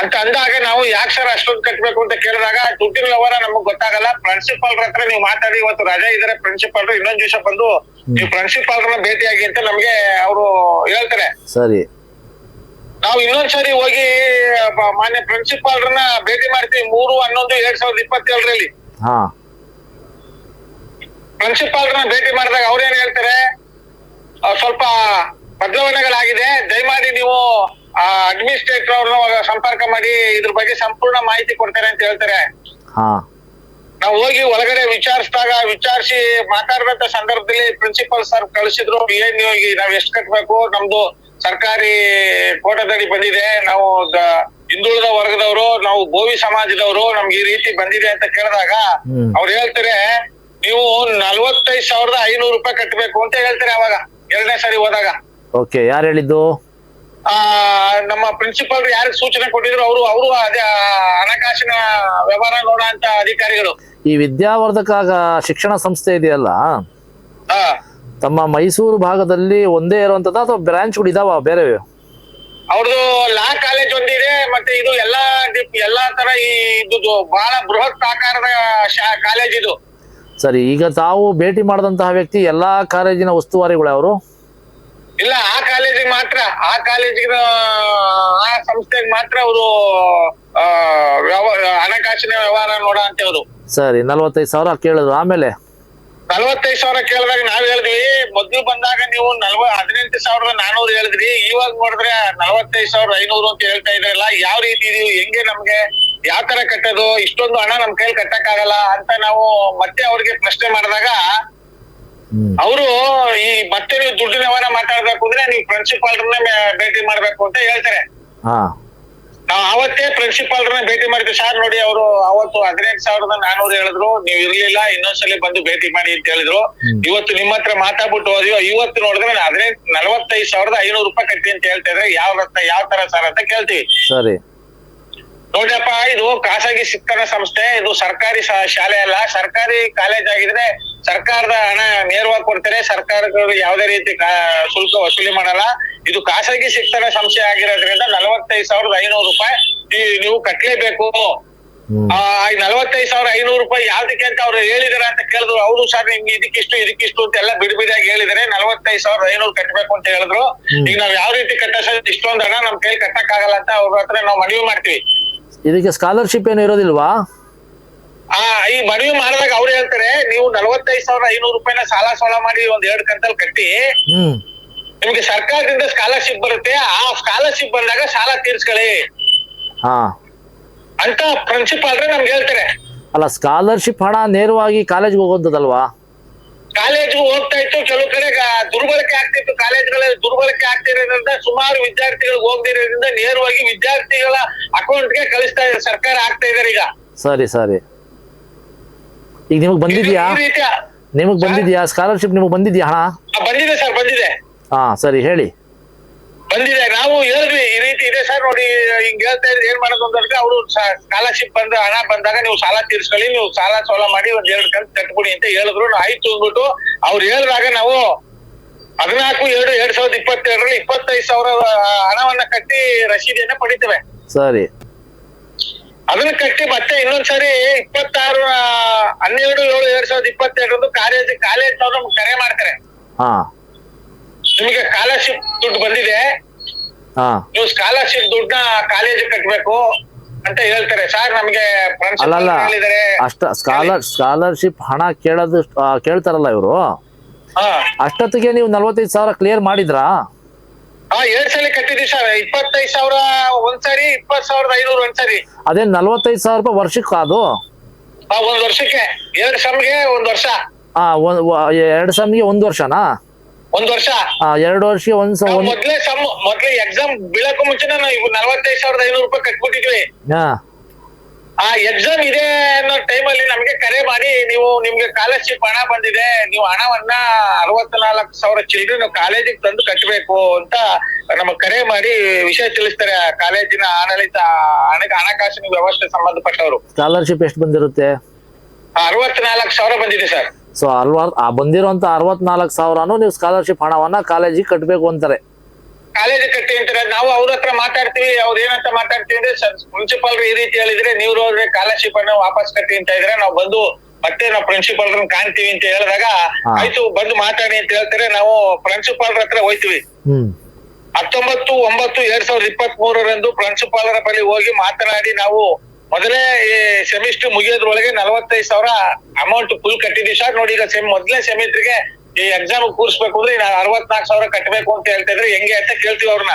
ಅಂತ ಅಂದಾಗ ನಾವು ಯಾಕೆ ಸರ್ ಅಷ್ಟೊಂದು ಕಟ್ಬೇಕು ಅಂತ ಕೇಳಿದಾಗ, ದುಡ್ಡಿನ ವ್ಯವಹಾರ ನಮಗ್ ಗೊತ್ತಾಗಲ್ಲ, ಪ್ರಿನ್ಸಿಪಾಲ್ರ ಹತ್ರ ನೀವು ಮಾತಾಡಿ, ಇವತ್ತು ರಜೆ ಇದಾರೆ ಪ್ರಿನ್ಸಿಪಾಲ್ರು, ಇನ್ನೊಂದ್ ದಿವಸ ಬಂದು ನೀವು ಪ್ರಿನ್ಸಿಪಾಲ್ರನ್ನ ಭೇಟಿಯಾಗಿ ಅಂತ ನಮ್ಗೆ ಅವರು ಹೇಳ್ತಾರೆ. ಸರಿ. ನಾವು ಇನ್ನೊಂದ್ಸರಿ ಹೋಗಿ ಮಾನ್ಯ ಪ್ರಿನ್ಸಿಪಾಲ್ರನ್ನ ಭೇಟಿ ಮಾಡ್ತೀವಿ 3/11/2027 ಪ್ರಿನ್ಸಿಪಾಲ್ರನ್ನ ಭೇಟಿ ಮಾಡಿದಾಗ ಅವ್ರೇನ್ ಹೇಳ್ತಾರೆ, ಸ್ವಲ್ಪ ಬದಲಾವಣೆಗಳಾಗಿದೆ, ದಯಮಾಡಿ ನೀವು ಅಡ್ಮಿನಿಸ್ಟ್ರೇಟರ್ ಅವ್ರನ್ನ ಸಂಪರ್ಕ ಮಾಡಿ ಇದ್ರ ಬಗ್ಗೆ ಸಂಪೂರ್ಣ ಮಾಹಿತಿ ಕೊಡ್ತಾರೆ ಅಂತ ಹೇಳ್ತಾರೆ. ನಾವು ಹೋಗಿ ಒಳಗಡೆ ವಿಚಾರಿಸಿ ಮಾತಾಡಿದಂತ ಸಂದರ್ಭದಲ್ಲಿ ಪ್ರಿನ್ಸಿಪಲ್ ಸರ್ ಕಳಿಸಿದ್ರು, ಏನ್ ನಾವ್ ಎಷ್ಟ್ ಕಟ್ಬೇಕು, ನಮ್ದು ಸರ್ಕಾರಿ ಕೋಟದಡಿ ಬಂದಿದೆ, ನಾವು ಹಿಂದುಳಿದ ವರ್ಗದವರು, ನಾವು ಬೋವಿ ಸಮಾಜದವರು, ನಮ್ಗೆ ಈ ರೀತಿ ಬಂದಿದೆ ಅಂತ ಕೇಳಿದಾಗ ಅವ್ರು ಹೇಳ್ತಾರೆ, ನೀವು 45,500 ರೂಪಾಯಿ ಕಟ್ಟಬೇಕು ಅಂತ ಹೇಳ್ತಾರೆ. ಅವಾಗ ಎರಡನೇ ಸರಿ ಹೋದಾಗ. ಓಕೆ, ಯಾರು ಹೇಳಿದ್ದು? ನಮ್ಮ ಪ್ರಿನ್ಸಿಪಲ್ ಯಾರಿಗೆ ಸೂಚನೆ ಕೊಟ್ಟಿದ್ರು ಅವರು ಅದೇ ಹಣಕಾಸಿನ ವ್ಯವಹಾರ ನೋಡ ಅಂತ ಅಧಿಕಾರಿಗಳು. ಈ ವಿದ್ಯಾವರ್ಧಕ ಶಿಕ್ಷಣ ಸಂಸ್ಥೆ ಇದೆಯಲ್ಲ, ತಮ್ಮ ಮೈಸೂರು ಭಾಗದಲ್ಲಿ ಒಂದೇ ಇರುವಂತದ ಅಥವಾ ಬ್ರಾಂಚ್ಗಳು ಇದಾವ ಬೇರೆ? ಅವ್ರದ್ದು ಲಾ ಕಾಲೇಜ್ ಒಂದಿದೆ, ಮತ್ತೆ ಇದು ಎಲ್ಲಾ ತರ ಇದು ಬಹಳ ಬೃಹತ್ ಆಕಾರದ ಕಾಲೇಜ್ ಇದು. ಸರಿ, ಈಗ ತಾವು ಭೇಟಿ ಮಾಡಿದಂತಹ ವ್ಯಕ್ತಿ ಎಲ್ಲಾ ಕಾಲೇಜಿನ ಉಸ್ತುವಾರಿಗಳು ಅವರು? ಇಲ್ಲ, ಆ ಕಾಲೇಜಿಗೆ ಮಾತ್ರ, ಆ ಸಂಸ್ಥೆಗೆ ಮಾತ್ರ ಅವರು ಹಣಕಾಸಿನ ವ್ಯವಹಾರ ನೋಡ ಅಂತೇವ್ರು. ಸರಿ, 45,000 ಕೇಳಿದ್ರು. ಆಮೇಲೆ 45,000 ಕೇಳಿದಾಗ ನಾವ್ ಹೇಳಿದ್ವಿ, ಮೊದ್ಲು ಬಂದಾಗ ನೀವು 18,400 ಹೇಳಿದ್ರಿ, ಇವಾಗ ನೋಡಿದ್ರೆ 45,500 ಅಂತ ಹೇಳ್ತಾ ಇದ್ರಲ್ಲ, ಯಾವ ರೀತಿ ಇದೀವಿ, ಹೆಂಗೆ ನಮ್ಗೆ ಯಾವ ತರ ಕಟ್ಟೋದು, ಇಷ್ಟೊಂದು ಹಣ ನಮ್ ಕೈಲಿ ಕಟ್ಟಕ್ ಆಗಲ್ಲ ಅಂತ ನಾವು ಮತ್ತೆ ಅವ್ರಿಗೆ ಪ್ರಶ್ನೆ ಮಾಡಿದಾಗ ಅವರು ಮತ್ತೆ ನೀವು ದುಡ್ಡಿನ ವ್ಯವಹಾರ ಮಾತಾಡ್ಬೇಕು ಅಂದ್ರೆ ನೀವು ಪ್ರಿನ್ಸಿಪಾಲ್ರನ್ನ ಭೇಟಿ ಮಾಡ್ಬೇಕು ಅಂತ ಹೇಳ್ತಾರೆ. ನಾವ್ ಅವತ್ತೇ ಪ್ರಿನ್ಸಿಪಾಲ್ರನ್ನ ಭೇಟಿ ಮಾಡ್ತೀವಿ. ಸರ್ ನೋಡಿ, ಅವರು ಅವತ್ತು 18,400 ಹೇಳಿದ್ರು, ನೀವ್ ಇರ್ಲಿಲ್ಲ, ಇನ್ನೊಂದ್ಸಲಿ ಬಂದು ಭೇಟಿ ಮಾಡಿ ಅಂತ ಹೇಳಿದ್ರು. ಇವತ್ತು ನಿಮ್ಮ ಹತ್ರ ಮಾತಾಡ್ಬಿಟ್ಟು ಹೋದ್ವಿ, ಇವತ್ತು ನೋಡಿದ್ರೆ 45,500 ರೂಪಾಯಿ ಕಟ್ಟಿ ಅಂತ ಹೇಳ್ತಾ ಇದ್ರೆ ಯಾವ ತರ ಸರ್ ಅಂತ ಕೇಳ್ತೀವಿ. ಸರಿ, ನೋಡ್ರಪ್ಪ, ಇದು ಖಾಸಗಿ ಶಿಕ್ಷಣ ಸಂಸ್ಥೆ, ಇದು ಸರ್ಕಾರಿ ಶಾಲೆ ಅಲ್ಲ, ಸರ್ಕಾರಿ ಕಾಲೇಜ್ ಆಗಿದ್ರೆ ಸರ್ಕಾರದ ಹಣ ನೇರವಾಗಿ ಕೊಡ್ತಾರೆ, ಸರ್ಕಾರಗಳು ಯಾವುದೇ ರೀತಿ ಶುಲ್ಕ ವಸೂಲಿ ಮಾಡಲ್ಲ. ಇದು ಖಾಸಗಿ ಶಿಕ್ಷಣ ಸಂಸ್ಥೆ ಆಗಿರೋದ್ರಿಂದ 45,500 ರೂಪಾಯಿ ನೀವು ಕಟ್ಲೇಬೇಕು. 45,500 ರೂಪಾಯಿ ಯಾವ್ದಕ್ಕೆ ಅಂತ ಅವ್ರು ಹೇಳಿದಾರೆ ಅಂತ ಕೇಳಿದ್ರು. ಅವರು ಸರ್ ನಿಮ್ಗೆ ಇದಕ್ಕಿಷ್ಟು ಅಂತ ಎಲ್ಲ ಬಿಡಿಯಾಗಿ ಹೇಳಿದಾರೆ, 45,500 ಕಟ್ಬೇಕು ಅಂತ ಹೇಳಿದ್ರು. ಈಗ ನಾವ್ ಯಾವ ರೀತಿ ಕಟ್ಟ ಇಷ್ಟೊಂದು ಹಣ ನಮ್ ಕೈಲಿ ಕಟ್ಟಕ್ ಆಗಲ್ಲ ಅಂತ ಅವ್ರ ಹತ್ರ ನಾವು ಮನವಿ ಮಾಡ್ತೀವಿ. ಇದಕ್ಕೆ ಸ್ಕಾಲರ್ಶಿಪ್ ಏನು ಇರೋದಿಲ್ವಾ? ಈ ಮನವಿ ಮಾಡಿದಾಗ ಅವ್ರು ಹೇಳ್ತಾರೆ, ನೀವು 45,500 ರೂಪಾಯಿನ ಸಾಲ ಮಾಡಿ 2 ಕಂತಲ್ಲಿ ಕಟ್ಟಿ ನಿಮ್ಗೆ ಸರ್ಕಾರದಿಂದ ಸ್ಕಾಲರ್ಶಿಪ್ ಬರುತ್ತೆ, ಆ ಸ್ಕಾಲರ್ಶಿಪ್ ಬಂದಾಗ ಸಾಲ ತೀರ್ಸ್ಕೊಳ್ಳಿ ಅಂತ ಪ್ರಿನ್ಸಿಪಾಲ್ರೆ ನಮ್ಗೆ ಹೇಳ್ತಾರೆ. ಅಲ್ಲ, ಸ್ಕಾಲರ್ಶಿಪ್ ಹಣ ನೇರವಾಗಿ ಕಾಲೇಜ್ಗೆ ಹೋಗೋದಲ್ವಾ? ಕಾಲೇಜ್ಗೂ ಹೋಗ್ತಾ ಇತ್ತು, ಕೆಲವು ಕಡೆ ದುರ್ಬಳಕೆ ಆಗ್ತಿತ್ತು, ಕಾಲೇಜ್ಗಳಲ್ಲಿ ದುರ್ಬಳಕೆ ಆಗ್ತಿರೋದ್ರಿಂದ ಸುಮಾರು ವಿದ್ಯಾರ್ಥಿಗಳು ಹೋಗದಿರೋದ್ರಿಂದ ನೇರವಾಗಿ ವಿದ್ಯಾರ್ಥಿಗಳ ಅಕೌಂಟ್ಗೆ ಕಳಿಸ್ತಾ ಇದ್ದಾರೆ, ಸರ್ಕಾರ ಆಗ್ತಾ ಇದಾರೆ ಈಗ. ಸರಿ, ಈಗ ನಿಮಗ್ ಬಂದಿದ್ಯಾ ಸ್ಕಾಲರ್ಶಿಪ್? ನಿಮಗ್ ಬಂದಿದ್ಯಾ ಹಣ? ಬಂದಿದೆ ಸರ್, ಬಂದಿದೆ. ಸರಿ, ಹೇಳಿ. ಬಂದಿದೆ. ನಾವು ಹೇಳಿದ್ವಿ, ಈ ರೀತಿ ಇದೆ ಸರ್, ನೋಡಿ ಹಿಂಗ್ ಹೇಳ್ತಾ ಇದ್ರೆ ಏನ್ ಮಾಡೋದು ಅಂದ್ರೆ, ಅವರು ಸ್ಕಾಲರ್ಶಿಪ್ ಹಣ ಬಂದಾಗ ನೀವು ಸಾಲ ತೀರ್ಸ್ಕೊಳ್ಳಿ, ನೀವು ಸಾಲ ಮಾಡಿ 2 ಕಂತು ಕಟ್ಬಿಡಿ ಅಂತ ಹೇಳಿದ್ರು. ಆಯ್ತು ಅಂದ್ಬಿಟ್ಟು ಅವ್ರು ಹೇಳಿದಾಗ ನಾವು 14/2/2022 25,000 ಹಣವನ್ನ ಕಟ್ಟಿ ರಸೀದಿಯನ್ನ ಪಡಿತೇವೆ. ಸರಿ. ಅದನ್ನ ಕಟ್ಟಿ ಮತ್ತೆ ಇನ್ನೊಂದ್ಸರಿ 26/12/2022 ಕಾಲೇಜ್ ಅವ್ರು ನಮ್ಗೆ ಕರೆ ಮಾಡ್ತಾರೆ. ಹಾ ನಿಮಗೆ ಸ್ಕಾಲರ್ಶಿಪ್ ದುಡ್ಡು ಬಂದಿದೆ, ಹಾ ನೀವು ಸ್ಕಾಲರ್ಶಿಪ್ ದುಡ್ಡನ್ನ ಕಾಲೇಜ್ ಕಟ್ಬೇಕು ಅಂತ ಹೇಳ್ತಾರೆ. ಸರ್ ನಮ್ಗೆ ಅಲ್ಲಲ್ಲ ಪ್ರಿನ್ಸಿಪಾಲ್ ಹೇಳಿದಾರೆ. ಸ್ಕಾಲರ್ಶಿಪ್ ಹಣ ಕೇಳ್ತಾರಲ್ಲ ಇವರು, ಹಾ ಅಷ್ಟೊತ್ತಿಗೆ ನೀವು 45,000 ಕ್ಲಿಯರ್ ಮಾಡಿದ್ರಾ? 2 ಸಲ ಕಟ್ಟಿದೀವಿ ಸರ್. 25,000 ಒಂದ್ಸರಿ, 20,500 ಒಂದ್ಸರಿ. ಅದೇ 45,000 ರೂಪಾಯಿ ವರ್ಷಕ್ಕೆ ಅದು? ಒಂದ್ ವರ್ಷಕ್ಕೆ 2 ಸಮ್ಗೆ 1 ವರ್ಷ. 2 ಸಮ್ಗೆ 1 ವರ್ಷನಾ? 1 ವರ್ಷ. 2 ವರ್ಷಕ್ಕೆ ಮೊದ್ಲೇ ಎಕ್ಸಾಮ್ ಬೀಳಕ್ಕೂ ಮುಂಚೆನೆ ನಾವು 45,500 ರೂಪಾಯಿ ಕಟ್ಬಿಟ್ಟಿದ್ವಿ. ಹಾ ಆ ಎಕ್ಸಾಮ್ ಇದೆ ಅನ್ನೋ ಟೈಮಲ್ಲಿ ನಮ್ಗೆ ಕರೆ ಮಾಡಿ, ನಿಮ್ಗೆ ಸ್ಕಾಲರ್ಶಿಪ್ ಹಣ ಬಂದಿದೆ, ನೀವು ಹಣವನ್ನ 64,000 ಚಿಲ್ಡ್ರನ್ ನೀವು ಕಾಲೇಜಿಗೆ ತಂದು ಕಟ್ಟಬೇಕು ಅಂತ ನಮಗ್ ಕರೆ ಮಾಡಿ ವಿಷಯ ತಿಳಿಸ್ತಾರೆ ಕಾಲೇಜಿನ ಆಡಳಿತ ಹಣಕಾಸಿನ ವ್ಯವಸ್ಥೆ ಸಂಬಂಧಪಟ್ಟವರು. ಸ್ಕಾಲರ್ಶಿಪ್ ಎಷ್ಟು ಬಂದಿರುತ್ತೆ? 64,000 ಬಂದಿದೆ ಸರ್. ಸೊ ಬಂದಿರುವಂತ 64,000 ನೀವು ಸ್ಕಾಲರ್ಶಿಪ್ ಹಣವನ್ನ ಕಾಲೇಜಿಗೆ ಕಟ್ಟಬೇಕು ಅಂತಾರೆ. ಕಾಲೇಜ್ ಕಟ್ಟಿ ಅಂತಾರೆ. ನಾವು ಅವ್ರ ಹತ್ರ ಮಾತಾಡ್ತೀವಿ. ಅವ್ರ ಏನಂತ ಮಾತಾಡ್ತೀವಿ ಅಂದ್ರೆ, ಪ್ರಿನ್ಸಿಪಾಲ್ ಈ ರೀತಿ ಹೇಳಿದ್ರೆ, ನೀವು ಹೋದ್ರೆ ಸ್ಕಾಲರ್ಶಿಪ್ ಅನ್ನ ವಾಪಸ್ ಕಟ್ಟಿ ಅಂತ ಇದ್ರೆ ನಾವು ಬಂದು ಮತ್ತೆ ನಾವು ಪ್ರಿನ್ಸಿಪಾಲ್ ಕಾಣ್ತೀವಿ ಅಂತ ಹೇಳಿದಾಗ, ಆಯ್ತು ಬಂದು ಮಾತಾಡಿ ಅಂತ ಹೇಳ್ತಾರೆ. ನಾವು ಪ್ರಿನ್ಸಿಪಾಲ್ ಹತ್ರ ಹೋಯ್ತೀವಿ. 19/9/2023 ಪ್ರಿನ್ಸಿಪಾಲರ ಬಳಿ ಹೋಗಿ ಮಾತನಾಡಿ, ನಾವು ಮೊದಲೇ ಸೆಮಿಸ್ಟರ್ ಮುಗಿಯೋದ್ರೊಳಗೆ 45,000 ಅಮೌಂಟ್ ಫುಲ್ ಕಟ್ಟಿದೀವಿ ಸರ್. ನೋಡಿ, ಈಗ ಮೊದಲನೇ ಸೆಮಿಸ್ಟರ್ಗೆ ಈ ಎಕ್ಸಾಮ್ ಕೂರಿಸ್ಬೇಕು ಅಂದ್ರೆ 64,000 ಕಟ್ಟಬೇಕು ಅಂತ ಹೇಳ್ತಾ ಇದ್ರೆ ಹೆಂಗೆ ಅಂತ ಕೇಳ್ತೀವಿ ಅವ್ರನ್ನ.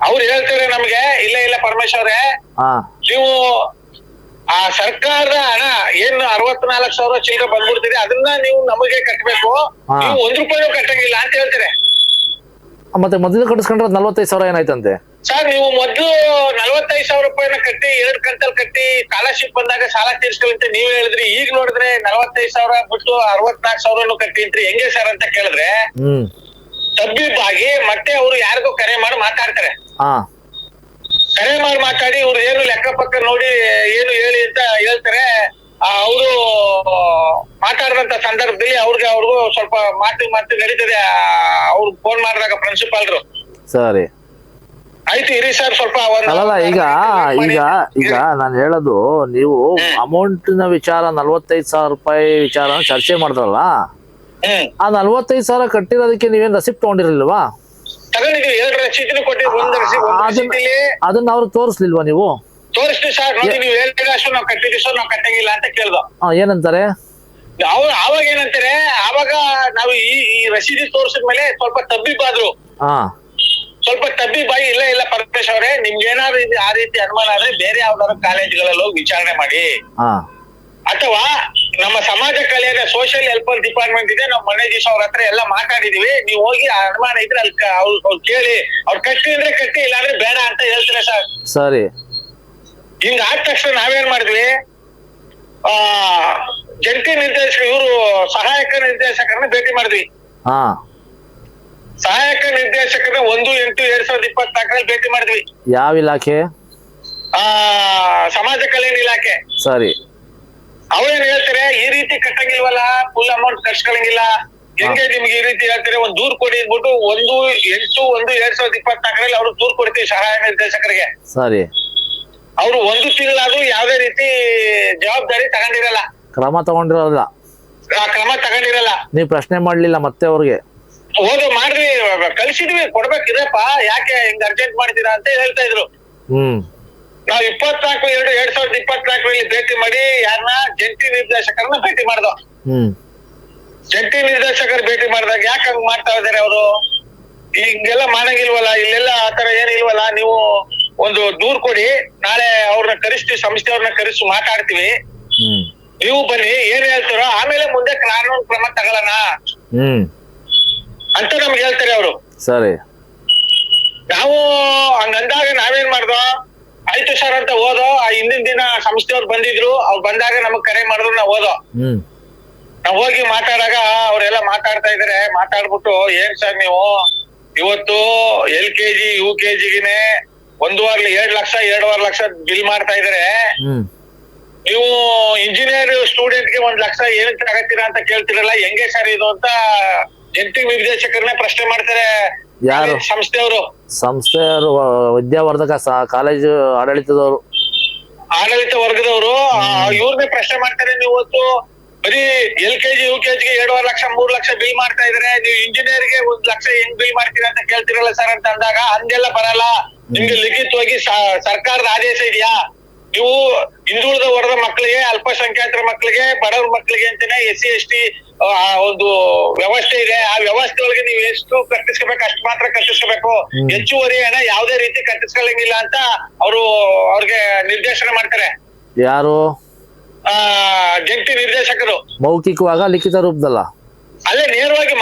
ಅವ್ರು ಹೇಳ್ತಾರೆ ನಮ್ಗೆ, ಇಲ್ಲ ಪರಮೇಶ್ವರೇ, ನೀವು ಆ ಸರ್ಕಾರದ ಹಣ ಏನು 64,000 ಚಿಲ್ಲರೆ ಬಂದ್ಬಿಡ್ತೀರಿ, ಅದನ್ನ ನೀವು ನಮಗೆ ಕಟ್ಟಬೇಕು, ನೀವು 1 ರೂಪಾಯಿನೂ ಕಟ್ಟಂಗಿಲ್ಲ ಅಂತ ಹೇಳ್ತಾರೆ. ಮತ್ತೆ ಮೊದಲು ಕಟ್ಟಿಸ್ಕೊಂಡ್ರೆ 45,000 ಏನಾಯ್ತಂತೆ? ಸರ್ ನೀವು ಮೊದ್ಲು 45,000 ರೂಪಾಯಿನ ಕಟ್ಟಿ 2 ಕಂತಲ್ಲಿ ಕಟ್ಟಿ ಸ್ಕಾಲರ್ಶಿಪ್ ಬಂದಾಗ ಸಾಲ ತೀರ್ಸ್ಕೊಳ್ಳಿ ಅಂತ ನೀವೇ ಹೇಳಿದ್ರಿ. ಈಗ ನೋಡಿದ್ರೆ 45,000 ಬಿಟ್ಟು 64,000 ಕಟ್ಟಿ ಅಂತ್ರಿ, ಹೆಂಗೆ ಸರ್ ಅಂತ ಕೇಳಿದ್ರೆ ತಬ್ಬಿಬ್ಬಾಗಿ ಮತ್ತೆ ಅವ್ರು ಯಾರಿಗೋ ಕರೆ ಮಾಡಿ ಮಾತಾಡ್ತಾರೆ. ಕರೆ ಮಾಡಿ ಮಾತಾಡಿ ಇವ್ರು ಏನು ಲೆಕ್ಕ ಪಕ್ಕ ನೋಡಿ ಏನು ಹೇಳಿ ಅಂತ ಹೇಳ್ತಾರೆ. ಅವರು ಮಾತಾಡಿದಂತ ಸಂದರ್ಭದಲ್ಲಿ ಅವ್ರಿಗೂ ಸ್ವಲ್ಪ ಮಾತು ನಡೀತದೆ. ಅವ್ರು ಫೋನ್ ಮಾಡಿದಾಗ ಪ್ರಿನ್ಸಿಪಾಲ್ರು, ಸರಿ ಆಯ್ತು ಇರಿ ಸರ್ ಸ್ವಲ್ಪ ಅಲ್ಲಲ್ಲ, ಈಗ ನಾನು ಹೇಳೋದು, ನೀವು ಅಮೌಂಟಿನ ವಿಚಾರ 45,000 ರೂಪಾಯಿ ವಿಚಾರ ಚರ್ಚೆ ಮಾಡಿದ್ರಲ್ಲ, ಆ 45,000 ಕಟ್ಟಿರೋದಕ್ಕೆ ನೀವೇನ್ ರಸೀಪ್ಟ್ ತಗೊಂಡಿರ್ಲಿಲ್ವಾ? ತಗೊಂಡಿದೀವಿ, 2 ರಸೀದಿನೂ ಕೊಟ್ಟಿದ್ವಿ. ಅದನ್ನ ಅವ್ರಿಗೆ ತೋರಿಸ್ಲಿಲ್ವಾ ನೀವು? ತೋರಿಸ್ತೀವಿ ಸರ್. ನೋಡಿ, ನೀವು ಹೇಳಿದಷ್ಟು ನಾವು ಕಟ್ಟಿದೀವಿ ಸರ್, ನಾವು ಕಟ್ಟಂಗಿಲ್ಲ ಅಂತ ಕೇಳ್ದೋ. ಏನಂತಾರೆ? ಅವಾಗ ಏನಂತಾರೆ, ಆವಾಗ ನಾವು ಈ ರಸೀದಿ ತೋರಿಸಿದ್ಮೇಲೆ ಸ್ವಲ್ಪ ತಬ್ಬಿಬ್ಬಾದ್ರು. ಸ್ವಲ್ಪ ತಬ್ಬಿಬ್ಬಾಗಿ, ಇಲ್ಲ ಪರಮೇಶ್ ಅವರೇ, ನಿಮ್ಗೆ ಏನಾದ್ರು ಆ ರೀತಿ ಅನುಮಾನ ಆದ್ರೆ ಬೇರೆ ಯಾವ್ದಾದ್ರು ಕಾಲೇಜ್ಗಳಲ್ಲಿ ಹೋಗಿ ವಿಚಾರಣೆ ಮಾಡಿ, ಅಥವಾ ನಮ್ಮ ಸಮಾಜ ಕಲ್ಯಾಣ ಸೋಷಿಯಲ್ ವೆಲ್ಫೇರ್ ಡಿಪಾರ್ಟ್ಮೆಂಟ್ ಇದೆ, ನಾವು ಮೊನ್ನೆ ದಿವಸ ಅವ್ರ ಹತ್ರ ಎಲ್ಲ ಮಾತಾಡಿದೀವಿ. ನೀವು ಹೋಗಿ ಅನುಮಾನ ಇದ್ರೆ ಅಲ್ಲಿ ಅವ್ರು ಕೇಳಿ, ಅವ್ರು ಕಟ್ಟಿ ಅಂದ್ರೆ ಕಟ್ಟಿ, ಇಲ್ಲ ಅಂದ್ರೆ ಬೇಡ ಅಂತ ಹೇಳ್ತಾರೆ ಸರ್. ಸರಿ. ಹಿಂಗ ಆದ ತಕ್ಷಣ ನಾವೇನ್ ಮಾಡಿದ್ವಿ, ಜಂಟಿ ನಿರ್ದೇಶಕ ಇವರು ಸಹಾಯಕ ನಿರ್ದೇಶಕರನ್ನ ಭೇಟಿ ಮಾಡಿದ್ವಿ. ಸಹಾಯಕ ನಿರ್ದೇಶಕರನ್ನ 1/8/2024 ಭೇಟಿ ಮಾಡಿದ್ವಿ. ಯಾವ ಇಲಾಖೆ? ಸಮಾಜ ಕಲ್ಯಾಣ ಇಲಾಖೆ. ಸರಿ. ಅವ್ರೇನ್ ಹೇಳ್ತಾರೆ, ಈ ರೀತಿ ಕಟ್ಟಂಗಿಲ್ವಲ್ಲ, ಫುಲ್ ಅಮೌಂಟ್ ಕಟ್ಸ್ಕೊಳಂಗಿಲ್ಲ, ಹೆಂಗೆ ನಿಮ್ಗೆ ಈ ರೀತಿ ಹೇಳ್ತಾರೆ, ಒಂದ್ ದೂರ್ ಕೊಡಿ ಅಂದ್ಬಿಟ್ಟು 1/8/2024 ಅವ್ರು ದೂರ್ ಕೊಡ್ತೀವಿ ಸಹಾಯ ನಿರ್ದೇಶಕರಿಗೆ. ಸರಿ. ಅವ್ರು 1 ತಿಂಗಳಾದ್ರೂ ಯಾವ್ದೇ ರೀತಿ ಜವಾಬ್ದಾರಿ ತಗೊಂಡಿರಲ್ಲ, ಕ್ರಮ ತಗೊಂಡಿರಲ್ಲ. ನೀವ್ ಪ್ರಶ್ನೆ ಮಾಡ್ಲಿಲ್ಲ ಮತ್ತೆ ಅವ್ರಿಗೆ? ಮಾಡ್ರಿ, ಕಳ್ಸಿದ್ವಿ, ಕೊಡ್ಬೇಕಿರಪ್ಪ, ಯಾಕೆ ಹಿಂಗ್ ಅರ್ಜೆಂಟ್ ಮಾಡಿದೀರಾ ಅಂತ ಹೇಳ್ತಾ ಇದ್ರು. ನಾವ್ 24/2/2024 ಭೇಟಿ ಮಾಡಿ ಯಾರನ್ನ ಜಂಟಿ ನಿರ್ದೇಶಕರನ್ನ ಭೇಟಿ ಮಾಡ್ದೋ. ಜಂಟಿ ನಿರ್ದೇಶಕರು ಭೇಟಿ ಮಾಡಿದಾಗ ಯಾಕೆ ಹಂಗ್ ಮಾಡ್ತಾ ಇದಾರೆ ಅವರು, ಹಿಂಗೆಲ್ಲ ಮಾಡಂಗಿಲ್ವಲ್ಲ, ಇಲ್ಲೆಲ್ಲ ಆತರ ಏನಿಲ್ವಲ್ಲ, ನೀವು ಒಂದು ದೂರ್ ಕೊಡಿ, ನಾಳೆ ಅವ್ರನ್ನ ಕರೆಸ್ತೀವಿ, ಸಂಸ್ಥೆಯವ್ರನ್ನ ಕರೆಸಿ ಮಾತಾಡ್ತೀವಿ, ನೀವು ಬನ್ನಿ, ಏನ್ ಹೇಳ್ತಾರೋ ಆಮೇಲೆ ಮುಂದೆ ಕಾನೂನು ಕ್ರಮ ತಗೊಳ್ಳೋಣ ಅಂತ ನಮ್ಗೆ ಹೇಳ್ತಾರೆ ಅವರು. ಸರಿ. ನಾವು ಹಂಗಂದಾಗ ನಾವೇನ್ ಮಾಡ್ದೋ, ಆಯ್ತು ಸರ್ ಅಂತ ಹೋದೋ. ಹಿಂದಿನ ದಿನ ಸಂಸ್ಥೆಯವ್ರು ಬಂದಿದ್ರು, ಅವ್ರು ಬಂದಾಗ ನಮಗ್ ಕರೆ ಮಾಡಿದ್ರು, ನಾವು ಹೋದೋ. ನಾವ್ ಹೋಗಿ ಮಾತಾಡಾಗ ಅವ್ರೆಲ್ಲ ಮಾತಾಡ್ತಾ ಇದಾರೆ. ಮಾತಾಡ್ಬಿಟ್ಟು, ಏನ್ ಸರ್ ನೀವು ಇವತ್ತು LKG UKGಗೆ 1.5 ಲಕ್ಷ 2.5 ಲಕ್ಷ ಬಿಲ್ ಮಾಡ್ತಾ ಇದಾರೆ, ನೀವು ಇಂಜಿನಿಯರ್ ಸ್ಟೂಡೆಂಟ್ಗೆ 1 ಲಕ್ಷ ಏನಕ್ಕೆ ತಗತ್ತೀರಾ ಅಂತ ಕೇಳ್ತಿರಲ್ಲ, ಹೆಂಗೆ ಸರ್ ಇದು ಅಂತ ಜಂಟಿ ನಿರ್ದೇಶಕರನ್ನೇ ಪ್ರಶ್ನೆ ಮಾಡ್ತಾರೆ ಯಾರು? ಸಂಸ್ಥೆಯವರು, ಸಂಸ್ಥೆಯವರು, ವಿದ್ಯಾವರ್ಧಕ ಕಾಲೇಜು ಆಡಳಿತದವರು, ಆಡಳಿತ ವರ್ಗದವರು ಇವ್ರನ್ನೇ ಪ್ರಶ್ನೆ ಮಾಡ್ತಾರೆ. ನೀವು ಇವತ್ತು ಬರೀ LKG UKG 2.5 lakh 3 lakh bill ಮಾಡ್ತಾ ಇದ್ರೆ, ನೀವು ಇಂಜಿನಿಯರ್ಗೆ 1 ಲಕ್ಷ ಹೆಂಗ್ ಬಿಲ್ ಮಾಡ್ತೀರಾ ಅಂತ ಕೇಳ್ತಿರಲ್ಲ ಸರ್ ಅಂತ ಅಂದಾಗ, ಹಂಗೆಲ್ಲ ಬರಲ್ಲ, ನಿಮ್ಗೆ ಲಿಖಿತವಾಗಿ ಸರ್ಕಾರದ ಆದೇಶ ಇದೆಯಾ, ನೀವು ಹಿಂದುಳಿದ ವರ್ಗದ ಮಕ್ಕಳಿಗೆ, ಅಲ್ಪಸಂಖ್ಯಾತರ ಮಕ್ಕಳಿಗೆ, ಬಡವ್ರ ಮಕ್ಕಳಿಗೆ ಅಂತಾನೆ SC ST ಒಂದು ವ್ಯವಸ್ಥೆ ಇದೆ, ಆ ವ್ಯವಸ್ಥೆ ಒಳಗೆ ನೀವು ಎಷ್ಟು ಕಟ್ಟಿಸ್ಕೋಬೇಕು ಅಷ್ಟು ಮಾತ್ರ ಕಟ್ಟಿಸ್ಕೋಬೇಕು, ಹೆಚ್ಚುವರಿ ಹಣ ಯಾವುದೇ ರೀತಿ ಕಟ್ಟಿಸ್ಕೊಳ್ಳಂಗಿಲ್ಲ ಅಂತ ಅವ್ರಿಗೆ ನಿರ್ದೇಶನ ಮಾಡ್ತಾರೆ. ಯಾರು? ಜಂಟಿ ನಿರ್ದೇಶಕರು. ಮೌಖಿಕವಾಗ ಲಿಖಿತ ರೂಪದಲ್ಲ? ಅಲ್ಲೇ ನೇರವಾಗಿ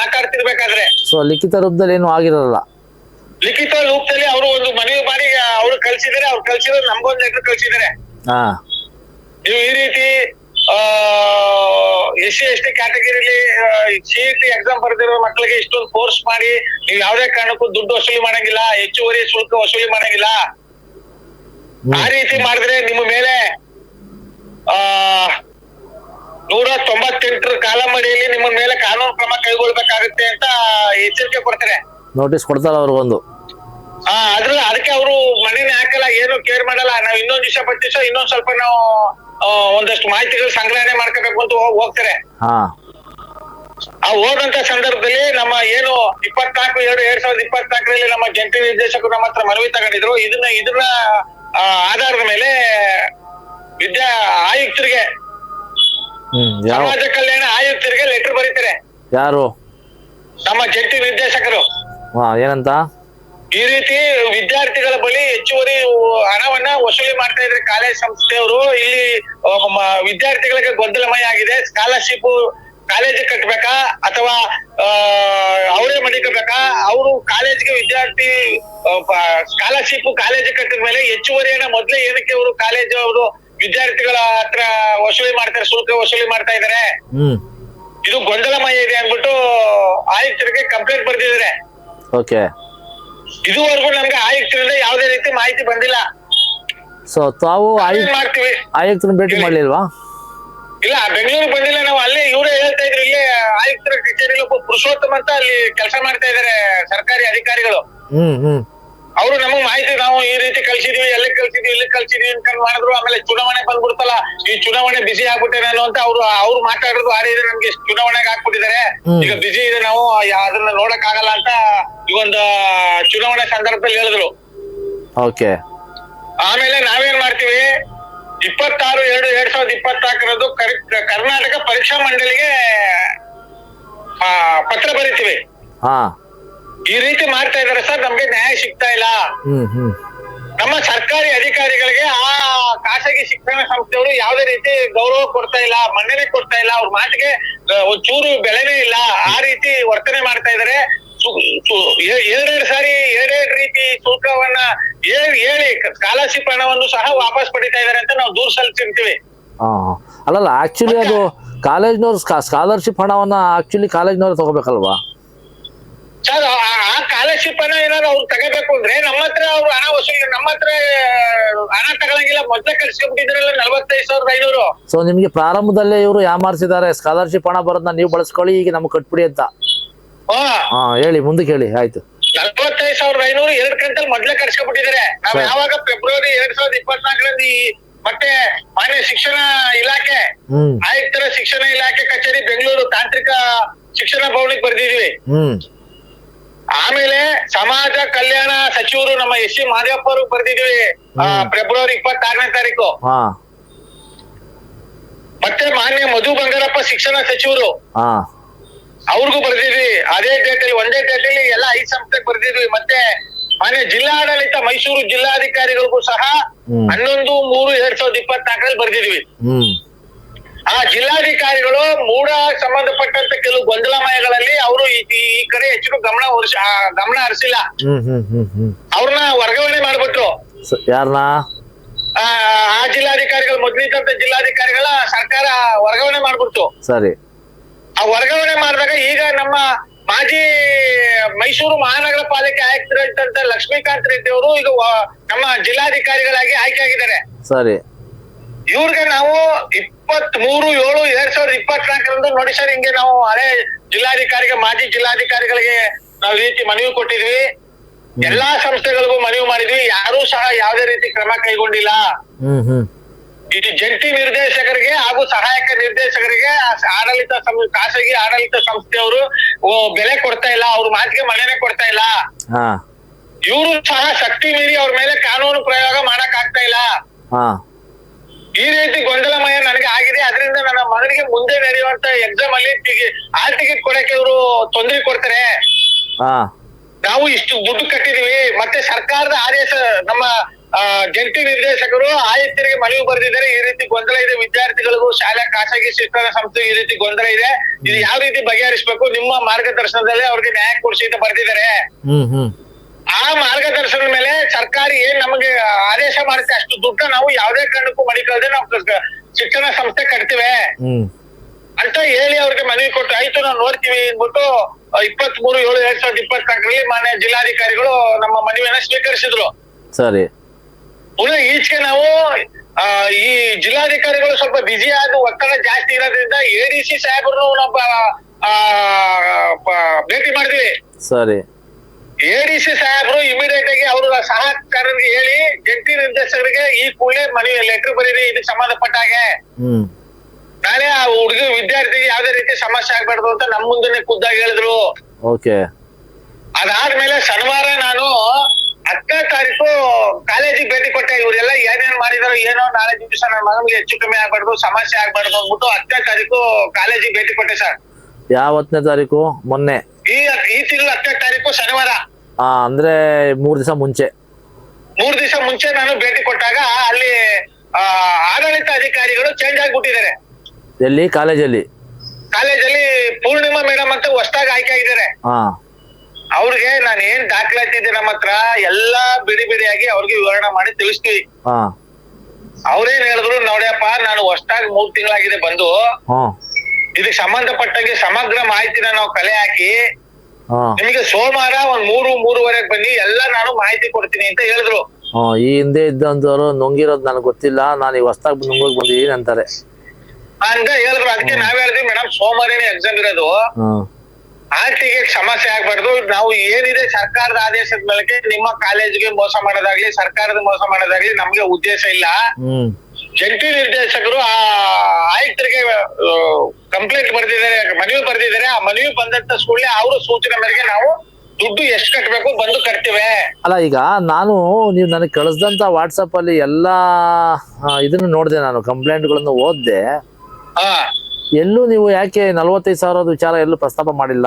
ಮಾತಾಡ್ತಿರ್ಬೇಕಾದ್ರೆ. ಸೊ ಲಿಖಿತ ರೂಪದಲ್ಲಿ ಏನು ಆಗಿರಲ್ಲ. ಲಿಖಿತ ರೂಪದಲ್ಲಿ ಅವರು ಒಂದು ಮನವಿ ಮಾಡಿ ಅವ್ರು ಕಳ್ಸಿದಾರೆ, ಅವ್ರು ಕಳ್ಸಿದ್ರೆ ನಮ್ಗೊಂದು ಲೆಟರ್ ಕಳ್ಸಿದಾರೆ. ನೀವು ಈ ರೀತಿ SC ST ಕ್ಯಾಟಗರಿಲಿ CET ಎಕ್ಸಾಮ್ ಬರೆದಿರೋ ಮಕ್ಕಳಿಗೆ ಇಷ್ಟೊಂದು ಫೋರ್ಸ್ ಮಾಡಿ ನೀವು ಯಾವ್ದೇ ಕಾರಣಕ್ಕೂ ದುಡ್ಡು ವಸೂಲಿ ಮಾಡಂಗಿಲ್ಲ, ಹೆಚ್ಚುವರಿ ಶುಲ್ಕ ವಸೂಲಿ ಮಾಡಂಗಿಲ್ಲ. ಆ ರೀತಿ ಮಾಡಿದ್ರೆ ನಿಮ್ಮ ಮೇಲೆ 198 ಕಾಲಂ ಅಡಿಯಲ್ಲಿ ನಿಮ್ಮ ಮೇಲೆ ಕಾನೂನು ಕ್ರಮ ಕೈಗೊಳ್ಬೇಕಾಗುತ್ತೆ ಅಂತ ಎಚ್ಚರಿಕೆ ಕೊಡ್ತಾರೆ. ನೋಟಿಸ್ ಕೊಡ್ತಾರ ಅವ್ರಿಗೊಂದು. ಅದಕ್ಕೆ ಅವರು ಮನೇನೆ ಹಾಕಲ್ಲ, ಏನು ಕೇರ್ ಮಾಡಲ್ಲ. ನಾವ್ ಇನ್ನೊಂದ್ ದಿವಸ 10 ದಿವಸ ಇನ್ನೊಂದ್ ಸ್ವಲ್ಪ ನಾವು ಒಂದಷ್ಟು ಮಾಹಿತಿಗಳು ಸಂಗ್ರಹಣೆ ಮಾಡ್ಕೋಬೇಕು ಅಂತ ಹೋಗ್ತಾರೆ. ಆ ಹೋದಂತ ಸಂದರ್ಭದಲ್ಲಿ ನಮ್ಮ ಏನು 24/2/2024 ನಮ್ಮ ಜಂಟಿ ನಿರ್ದೇಶಕರು ನಮ್ಮ ಹತ್ರ ಮನವಿ ತಗೊಂಡಿದ್ರು. ಇದನ್ನ ಆಧಾರದ ಮೇಲೆ ವಿದ್ಯಾ ಆಯುಕ್ತರಿಗೆ, ಸಮಾಜ ಕಲ್ಯಾಣ ಆಯುಕ್ತರಿಗೆ ಲೆಟರ್ ಬರೀತಾರೆ. ಯಾರು? ನಮ್ಮ ಜಂಟಿ ನಿರ್ದೇಶಕರು. ಏನಂತ? ಈ ರೀತಿ ವಿದ್ಯಾರ್ಥಿಗಳ ಬಳಿ ಹೆಚ್ಚುವರಿ ಹಣವನ್ನ ವಸೂಲಿ ಮಾಡ್ತಾ ಇದ್ರೆ ಕಾಲೇಜ್ ಸಂಸ್ಥೆಯವರು, ಇಲ್ಲಿ ವಿದ್ಯಾರ್ಥಿಗಳಿಗೆ ಗೊಂದಲಮಯ ಆಗಿದೆ. ಸ್ಕಾಲರ್ಶಿಪ್ ಕಾಲೇಜಿಗೆ ಕಟ್ಬೇಕಾ ಅಥವಾ ಅವರೇ ಮಡಿಕಬೇಕಾ? ಅವರು ಕಾಲೇಜ್ಗೆ ವಿದ್ಯಾರ್ಥಿ ಸ್ಕಾಲರ್ಶಿಪ್ ಕಾಲೇಜಿಗೆ ಕಟ್ಟಿದ ಮೇಲೆ ಹೆಚ್ಚುವರಿಯನ್ನ ಮೊದ್ಲೇ ಏನಕ್ಕೆ ಅವರು ಕಾಲೇಜ್ ಅವರು ವಿದ್ಯಾರ್ಥಿಗಳ ಹತ್ರ ವಸೂಲಿ ಮಾಡ್ತಾರೆ, ಶುಲ್ಕ ವಸೂಲಿ ಮಾಡ್ತಾ ಇದಾರೆ, ಇದು ಗೊಂದಲಮಯ ಇದೆ ಅಂದ್ಬಿಟ್ಟು ಆಯುಕ್ತರಿಗೆ ಕಂಪ್ಲೇಂಟ್ ಬರ್ದಿದ್ದಾರೆ. ಇದುವರೆಗೂ ನಮ್ಗೆ ಆಯುಕ್ತರಿಂದ ಯಾವುದೇ ರೀತಿ ಮಾಹಿತಿ ಬಂದಿಲ್ಲ. ಸೊ ತಾವು ಮಾಡ್ತೀವಿ, ಆಯುಕ್ತರನ್ನ ಭೇಟಿ ಮಾಡ್ಲಿಲ್ವಾ? ಇಲ್ಲ, ಬೆಂಗಳೂರಿಗೆ ಬಂದಿಲ್ಲ. ನಾವು ಅಲ್ಲೇ ಇವರೇ ಹೇಳ್ತಾ ಇದ್ರು, ಇಲ್ಲೇ ಆಯುಕ್ತರ ಕಚೇರಿಯಲ್ಲಿ ಒಬ್ಬ ಪುರುಷೋತ್ತಮ ಅಂತ ಅಲ್ಲಿ ಕೆಲಸ ಮಾಡ್ತಾ ಇದಾರೆ ಸರ್ಕಾರಿ ಅಧಿಕಾರಿಗಳು. ಅವರು ನಮಗ್ ಮಾಹಿತಿ, ನಾವು ಈ ರೀತಿ ಕಳ್ಸಿದೀವಿ, ಎಲ್ಲಿ ಕಳ್ಸಿದೀವಿ ಅನ್ಕೊಂಡ್ ಮಾಡಿದ್ರು. ಆಮೇಲೆ ಚುನಾವಣೆ ಬಂದ್ಬಿಡ್ತಲ್ಲ, ಈ ಚುನಾವಣೆ ಬಿಸಿ ಆಗ್ಬಿಟ್ಟಿದೆ ಅಂತ ಅವ್ರು ಮಾತಾಡಿದ್ರು. ಆ ರೀತಿ ನಮ್ಗೆ ಚುನಾವಣೆಗೆ ಹಾಕ್ಬಿಟ್ಟಿದ್ದಾರೆ, ಈಗ ಬಿಸಿ ಇದೆ, ನಾವು ಅದನ್ನ ನೋಡಕ್ ಆಗಲ್ಲ ಅಂತ ಈ ಒಂದು ಚುನಾವಣೆ ಸಂದರ್ಭದಲ್ಲಿ ಹೇಳಿದ್ರು. ಆಮೇಲೆ ನಾವೇನ್ ಮಾಡ್ತೀವಿ, 26/2/2024 ಕರ್ನಾಟಕ ಪರೀಕ್ಷಾ ಮಂಡಳಿಗೆ ಪತ್ರ ಬರೀತೀವಿ. ಈ ರೀತಿ ಮಾಡ್ತಾ ಇದಾರೆ ಸರ್, ನಮ್ಗೆ ನ್ಯಾಯ ಸಿಗ್ತಾ ಇಲ್ಲ. ನಮ್ಮ ಸರ್ಕಾರಿ ಅಧಿಕಾರಿಗಳಿಗೆ ಆ ಖಾಸಗಿ ಶಿಕ್ಷಣ ಸಂಸ್ಥೆಯವರು ಯಾವುದೇ ರೀತಿ ಗೌರವ ಕೊಡ್ತಾ ಇಲ್ಲ, ಮನ್ನಣೆ ಕೊಡ್ತಾ ಇಲ್ಲ, ಅವ್ರ ಮಾತಿಗೆ ಒಂಚೂರು ಬೆಲೆನೇ ಇಲ್ಲ. ಆ ರೀತಿ ವರ್ತನೆ ಮಾಡ್ತಾ ಇದಾರೆ. ಎರಡೆರಡು ಸಾರಿ ಎರಡೆರಡು ರೀತಿ ಶುಲ್ಕವನ್ನ ಹೇಳಿ ಸ್ಕಾಲರ್ಶಿಪ್ ಹಣವನ್ನು ಸಹ ವಾಪಸ್ ಪಡಿತಾ ಇದಾರೆ ಅಂತ ನಾವು ದೂರ ಸಲ್ಲಿಸಿರ್ತೀವಿ. ಅಲ್ಲಲ್ಲ, ಆಕ್ಚುಲಿ ಅದು ಕಾಲೇಜ್ನವ್ರು ಸ್ಕಾಲರ್ಶಿಪ್ ಹಣವನ್ನ ಆಕ್ಚುಲಿ ಕಾಲೇಜ್ನವ್ರು ತಗೋಬೇಕಲ್ವಾ ಸರ್? ಆ ಸ್ಕಾಲರ್ಶಿಪ್ ಹಣ ಏನಾದ್ರು ಅವ್ರು ತಗೋಬೇಕು ಅಂದ್ರೆ ನಮ್ಮ ಹತ್ರ ಅವ್ರು ಹಣ ವಸೂಲಿ, ನಮ್ಮ ಹತ್ರ ಹಣ ತಗೊಳಂಗಿಲ್ಲ. ಮೊದ್ಲೇ ಕಳ್ಸಿಬಿಟ್ಟಿದ್ರಲ್ಲ 45,500. ಸೊ ನಿಮ್ಗೆ ಪ್ರಾರಂಭದಲ್ಲೇ ಇವರು ಯಾಮಾರಿಸಿದ್ದಾರೆ, ಸ್ಕಾಲರ್ಶಿಪ್ ಹಣ ಬರೋದನ್ನ ನೀವು ಬಳಸ್ಕೊಳ್ಳಿ, ಈಗ ನಮ್ಗೆ ಕಟ್ಬಿಡಿ ಅಂತ. ಹೇಳಿ, ಮುಂದಕ್ಕೆ ಹೇಳಿ. ಆಯ್ತು. 45,500 2 ಕಂತಲ್ಲಿ ಮೊದ್ಲೇ ಕಳ್ಸ್ಕೊಬಿಟ್ಟಿದ್ದಾರೆ. ನಾವ್ ಯಾವಾಗ ಫೆಬ್ರವರಿ 2024 ಮತ್ತೆ ಮಾನ್ಯ ಶಿಕ್ಷಣ ಇಲಾಖೆ ಆಯುಕ್ತರ ಶಿಕ್ಷಣ ಇಲಾಖೆ ಕಚೇರಿ ಬೆಂಗಳೂರು ತಾಂತ್ರಿಕ ಶಿಕ್ಷಣ ಭವನಕ್ಕೆ ಬರ್ದಿದೀವಿ. ಆಮೇಲೆ ಸಮಾಜ ಕಲ್ಯಾಣ ಸಚಿವರು ನಮ್ಮ SC ಮಾದೇವಪ್ಪ ಅವ್ರಿಗೆ ಬರ್ದಿದೀವಿ ಫೆಬ್ರವರಿ 26ನೇ ತಾರೀಕು. ಮತ್ತೆ ಮಾನ್ಯ ಮಧು ಬಂಗಾರಪ್ಪ ಶಿಕ್ಷಣ ಸಚಿವರು ಅವ್ರಿಗೂ ಬರ್ದಿದ್ವಿ. ಅದೇ ಡೇಟಲ್ಲಿ ಒಂದೇ ಡೇಟಲ್ಲಿ ಎಲ್ಲ 5 ಸಂಸ್ಥೆಗೆ ಬರ್ದಿದ್ವಿ. ಮತ್ತೆ ಮಾನ್ಯ ಜಿಲ್ಲಾಡಳಿತ ಮೈಸೂರು ಜಿಲ್ಲಾಧಿಕಾರಿಗಳಿಗೂ ಸಹ 11/3/2024 ಬರ್ದಿದ್ವಿ. ಆ ಜಿಲ್ಲಾಧಿಕಾರಿಗಳು ಮೂಡ ಸಂಬಂಧಪಟ್ಟಂತ ಕೆಲವು ಗೊಂದಲಮಯಗಳಲ್ಲಿ ಅವರು ಈ ಕಡೆ ಹೆಚ್ಚು ಗಮನ ಹರಿಸಿಲ್ಲ. ಅವ್ರನ್ನ ವರ್ಗಾವಣೆ ಮಾಡ್ಬಿಟ್ರು. ಯಾರನ್ನ? ಆ ಜಿಲ್ಲಾಧಿಕಾರಿಗಳು, ಮೊದಲಿದ್ದಂತ ಜಿಲ್ಲಾಧಿಕಾರಿಗಳ ಸರ್ಕಾರ ವರ್ಗಾವಣೆ ಮಾಡ್ಬಿಡ್ತು. ಸರಿ. ಆ ವರ್ಗಾವಣೆ ಮಾಡಿದಾಗ ಈಗ ನಮ್ಮ ಮಾಜಿ ಮೈಸೂರು ಮಹಾನಗರ ಪಾಲಿಕೆ ಆಯುಕ್ತರಂತ ಲಕ್ಷ್ಮೀಕಾಂತ್ ರೆಡ್ಡಿ ಅವರು ಈಗ ನಮ್ಮ ಜಿಲ್ಲಾಧಿಕಾರಿಗಳಾಗಿ ಆಯ್ಕೆ ಆಗಿದ್ದಾರೆ. ಸರಿ. ಇವ್ರಿಗೆ ನಾವು 23/7/2024 ನೋಡಿ ಸರ್, ಹಿಂಗೆ ನಾವು ಹಳೆ ಜಿಲ್ಲಾಧಿಕಾರಿಗೆ, ಮಾಜಿ ಜಿಲ್ಲಾಧಿಕಾರಿಗಳಿಗೆ ನಾವು ರೀತಿ ಮನವಿ ಕೊಟ್ಟಿದ್ವಿ. ಎಲ್ಲಾ ಸಂಸ್ಥೆಗಳಿಗೂ ಮನವಿ ಮಾಡಿದ್ವಿ, ಯಾರೂ ಸಹ ಯಾವುದೇ ರೀತಿ ಕ್ರಮ ಕೈಗೊಂಡಿಲ್ಲ. ಈ ಜಂಟಿ ನಿರ್ದೇಶಕರಿಗೆ ಹಾಗೂ ಸಹಾಯಕ ನಿರ್ದೇಶಕರಿಗೆ ಖಾಸಗಿ ಆಡಳಿತ ಸಂಸ್ಥೆಯವರು ಬೆಲೆ ಕೊಡ್ತಾ ಇಲ್ಲ, ಅವ್ರ ಮಾತಿಗೆ ಮನೆನೇ ಕೊಡ್ತಾ ಇಲ್ಲ. ಇವರು ಸಹ ಶಕ್ತಿ ಮೀರಿ ಅವ್ರ ಮೇಲೆ ಕಾನೂನು ಪ್ರಯೋಗ ಮಾಡಕ್ ಆಗ್ತಾ ಇಲ್ಲ. ಈ ರೀತಿ ಗೊಂದಲಮಯ ನನಗೆ ಆಗಿದೆ. ಅದರಿಂದ ನನ್ನ ಮಗನಿಗೆ ಮುಂದೆ ನಡೆಯುವಂತ ಎಕ್ಸಾಮ್ ಅಲ್ಲಿ ಹಾಲ್ ಟಿಕೆಟ್ ಕೊಡಕ್ಕೆ ಇವರು ತೊಂದರೆ ಕೊಡ್ತಾರೆ. ನಾವು ಇಷ್ಟು ದುಡ್ಡು ಕಟ್ಟಿದೀವಿ, ಮತ್ತೆ ಸರ್ಕಾರದ ಆದೇಶ, ನಮ್ಮ ಜಂಟಿ ನಿರ್ದೇಶಕರು ಆಯುಕ್ತರಿಗೆ ಮನವಿ ಬರೆದಿದ್ದಾರೆ. ಈ ರೀತಿ ಗೊಂದಲ ಇದೆ, ವಿದ್ಯಾರ್ಥಿಗಳಿಗೂ ಶಾಲಾ ಖಾಸಗಿ ಶಿಕ್ಷಣ ಸಂಸ್ಥೆ ಈ ರೀತಿ ಗೊಂದಲ ಇದೆ, ಇದು ಯಾವ ರೀತಿ ಬಗೆಹರಿಸಬೇಕು, ನಿಮ್ಮ ಮಾರ್ಗದರ್ಶನದಲ್ಲಿ ಅವ್ರಿಗೆ ನ್ಯಾಯ ಕೊಡಿಸಿ ಅಂತ ಬರೆದಿದ್ದಾರೆ. ಆ ಮಾರ್ಗದರ್ಶನದ ಮೇಲೆ ಸರ್ಕಾರ ಏನ್ ನಮಗೆ ಆದೇಶ ಮಾಡುತ್ತೆ ಅಷ್ಟು ದುಡ್ಡು ನಾವು ಯಾವುದೇ ಕಾರಣಕ್ಕೂ ಮಡಿಕೊಳ್ಳದೆ ನಾವು ಶಿಕ್ಷಣ ಸಂಸ್ಥೆ ಕಟ್ತೀವಿ ಅಂತ ಹೇಳಿ ಅವ್ರಿಗೆ ಮನವಿ ಕೊಟ್ಟು, ಆಯ್ತು ನಾವು ನೋಡ್ತೀವಿ ಅಂದ್ಬಿಟ್ಟು 23/7/2024 ಮಾನ್ಯ ಜಿಲ್ಲಾಧಿಕಾರಿಗಳು ನಮ್ಮ ಮನವಿಯನ್ನ ಸ್ವೀಕರಿಸಿದ್ರು. ಸರಿ. ಪುನಃ ಈಚೆಗೆ ನಾವು ಈ ಜಿಲ್ಲಾಧಿಕಾರಿಗಳು ಸ್ವಲ್ಪ ಬಿಜಿ ಆದ ಒತ್ತಡ ಜಾಸ್ತಿ ಇರೋದ್ರಿಂದ ADC ಸಾಹೇಬ್ರು ನಾವು ಭೇಟಿ ಮಾಡಿದ್ವಿ. ಸರಿ. ADC ಸಾಹೇಬ್ರು ಇಮಿಡಿಯೇಟ್ ಆಗಿ ಅವರು ಸಹಕಾರರಿಗೆ ಹೇಳಿ ಜಂಟಿ ನಿರ್ದೇಶಕರಿಗೆ ಈ ಕೂಡಲೇ ಮನವಿ ಲೆಟರ್ ಬರೀರಿ, ಇದಕ್ಕೆ ಸಂಬಂಧಪಟ್ಟ ಹಾಗೆ ನಾಳೆ ಆ ಹುಡುಗಿ ವಿದ್ಯಾರ್ಥಿಗೆ ಯಾವ್ದೇ ರೀತಿ ಸಮಸ್ಯೆ ಆಗ್ಬಾರ್ದು ಅಂತ ನಮ್ಮ ಮುಂದೆ ಖುದ್ದಾಗಿ ಹೇಳಿದ್ರು. ಅದಾದ್ಮೇಲೆ ಶನಿವಾರ ನಾನು 10ನೇ ತಾರೀಕು ಕಾಲೇಜಿಗೆ ಭೇಟಿ ಕೊಟ್ಟೆ. ಇವರೆಲ್ಲ ಏನೇನ್ ಮಾಡಿದಾರೋ ಏನೋ, ನಾಳೆ ದಿವಸ ನನ್ನ ಮಗನಿಗೆ ಹೆಚ್ಚು ಕಮ್ಮಿ ಆಗ್ಬಾರ್ದು, ಸಮಸ್ಯೆ ಆಗ್ಬಾರ್ದು ಅಂದ್ಬಿಟ್ಟು 10ನೇ ತಾರೀಕು ಕಾಲೇಜಿಗೆ ಭೇಟಿ ಕೊಟ್ಟೆ ಸರ್. ಯಾವ 10ನೇ ತಾರೀಕು? ಮೊನ್ನೆ ಈ ತಿಂಗಳು 10ನೇ ತಾರೀಕು ಶನಿವಾರ. ಅಂದ್ರೆ 3 ದಿವಸ ಮುಂಚೆ. 3 ದಿವಸ ಮುಂಚೆ ನಾನು ಭೇಟಿ ಕೊಟ್ಟಾಗ ಅಲ್ಲಿ ಆಡಳಿತ ಅಧಿಕಾರಿಗಳು ಚೇಂಜ್ ಆಗ್ಬಿಟ್ಟಿದ್ದಾರೆ. ಎಲ್ಲಿ? ಕಾಲೇಜಲ್ಲಿ ಪೂರ್ಣಿಮಾ ಮೇಡಮ್ ಅಂತ ಹೊಸದಾಗಿ ಆಯ್ಕೆ ಆಗಿದ್ದಾರೆ. ಅವ್ರಿಗೆ ನಾನು ಏನ್ ದಾಖಲಾತಿ ಇದೆ ನಮ್ಮ ಹತ್ರ ಎಲ್ಲಾ ಬಿಡಿ ಬಿಡಿಯಾಗಿ ಅವ್ರಿಗೆ ವಿವರಣೆ ಮಾಡಿ ತಿಳಿಸ್ತೀವಿ. ಅವ್ರೇನ್ ಹೇಳಿದ್ರು, ನೋಡ್ಯಪ್ಪ ನಾನು ಹೊಸದಾಗಿ 3 ತಿಂಗಳಾಗಿದೆ ಬಂದು, ಇದಕ್ಕೆ ಸಂಬಂಧಪಟ್ಟಂಗೆ ಸಮಗ್ರ ಮಾಹಿತಿನ ನಾವು ಕಲೆ ಹಾಕಿ ನಿಮಗೆ ಸೋಮವಾರ 3-3:30 ಬನ್ನಿ, ಎಲ್ಲ ನಾನು ಮಾಹಿತಿ ಕೊಡ್ತೀನಿ ಅಂತ ಹೇಳಿದ್ರು. ಈ ಹಿಂದೆ ಇದ್ದಂತವ್ರು ನುಂಗಿರೋದು ನನಗೆ ಗೊತ್ತಿಲ್ಲ, ನಾನು ಈಗ ಹೊಸದಾಗಿ ನುಂಗೋಕ್ ಬಂದಿದ್ದೀನಿ ಅಂತಾರೆ ಅಂತ ಹೇಳಿದ್ರು. ಅದಕ್ಕೆ ನಾವ್ ಹೇಳಿದ್ವಿ, ಮೇಡಮ್ ಸೋಮವಾರನೇ ಎಕ್ಸಾಮ್ ಇರೋದು, ಹಾಲ್ ಟಿಕೆಟ್ ಸಮಸ್ಯೆ ಆಗ್ಬಾರ್ದು, ನಾವು ಏನಿದೆ ಸರ್ಕಾರದ ಆದೇಶದ ಮೇಲೆ ನಿಮ್ಮ ಕಾಲೇಜಿಗೆ ಮೋಸ ಮಾಡೋದಾಗ್ಲಿ, ಸರ್ಕಾರದ ಮೋಸ ಮಾಡೋದಾಗ್ಲಿ ನಮ್ಗೆ ಉದ್ದೇಶ ಇಲ್ಲ. ಜಂಟಿ ನಿರ್ದೇಶಕರು ಆ ಆಯುಕ್ತರಿಗೆ ಕಂಪ್ಲೇಂಟ್ ಬರ್ದಿದ್ದಾರೆ, ಮನವಿ ಬರ್ದಿದ್ದಾರೆ. ಆ ಮನವಿ ಬಂದಂತ ಕೂಡಲೇ ಅವರು ಸೂಚನೆ ಮೇರೆಗೆ ನಾವು ದುಡ್ಡು ಎಷ್ಟು ಕಟ್ಬೇಕು ಬಂದು ಕಟ್ತೀವಿ. ಅಲ್ಲ, ಈಗ ನಾನು ನೀವು ನನಗೆ ಕಳಿಸಿದಂತ ವಾಟ್ಸಪ್ ಅಲ್ಲಿ ಎಲ್ಲಾ ಇದನ್ನು ನೋಡಿದೆ, ನಾನು ಕಂಪ್ಲೇಂಟ್ಗಳನ್ನು ಓದ್ದೆ. ಎಲ್ಲೂ ನೀವು ಯಾಕೆ 45,000 ವಿಚಾರ ಎಲ್ಲೂ ಪ್ರಸ್ತಾಪ ಮಾಡಿಲ್ಲ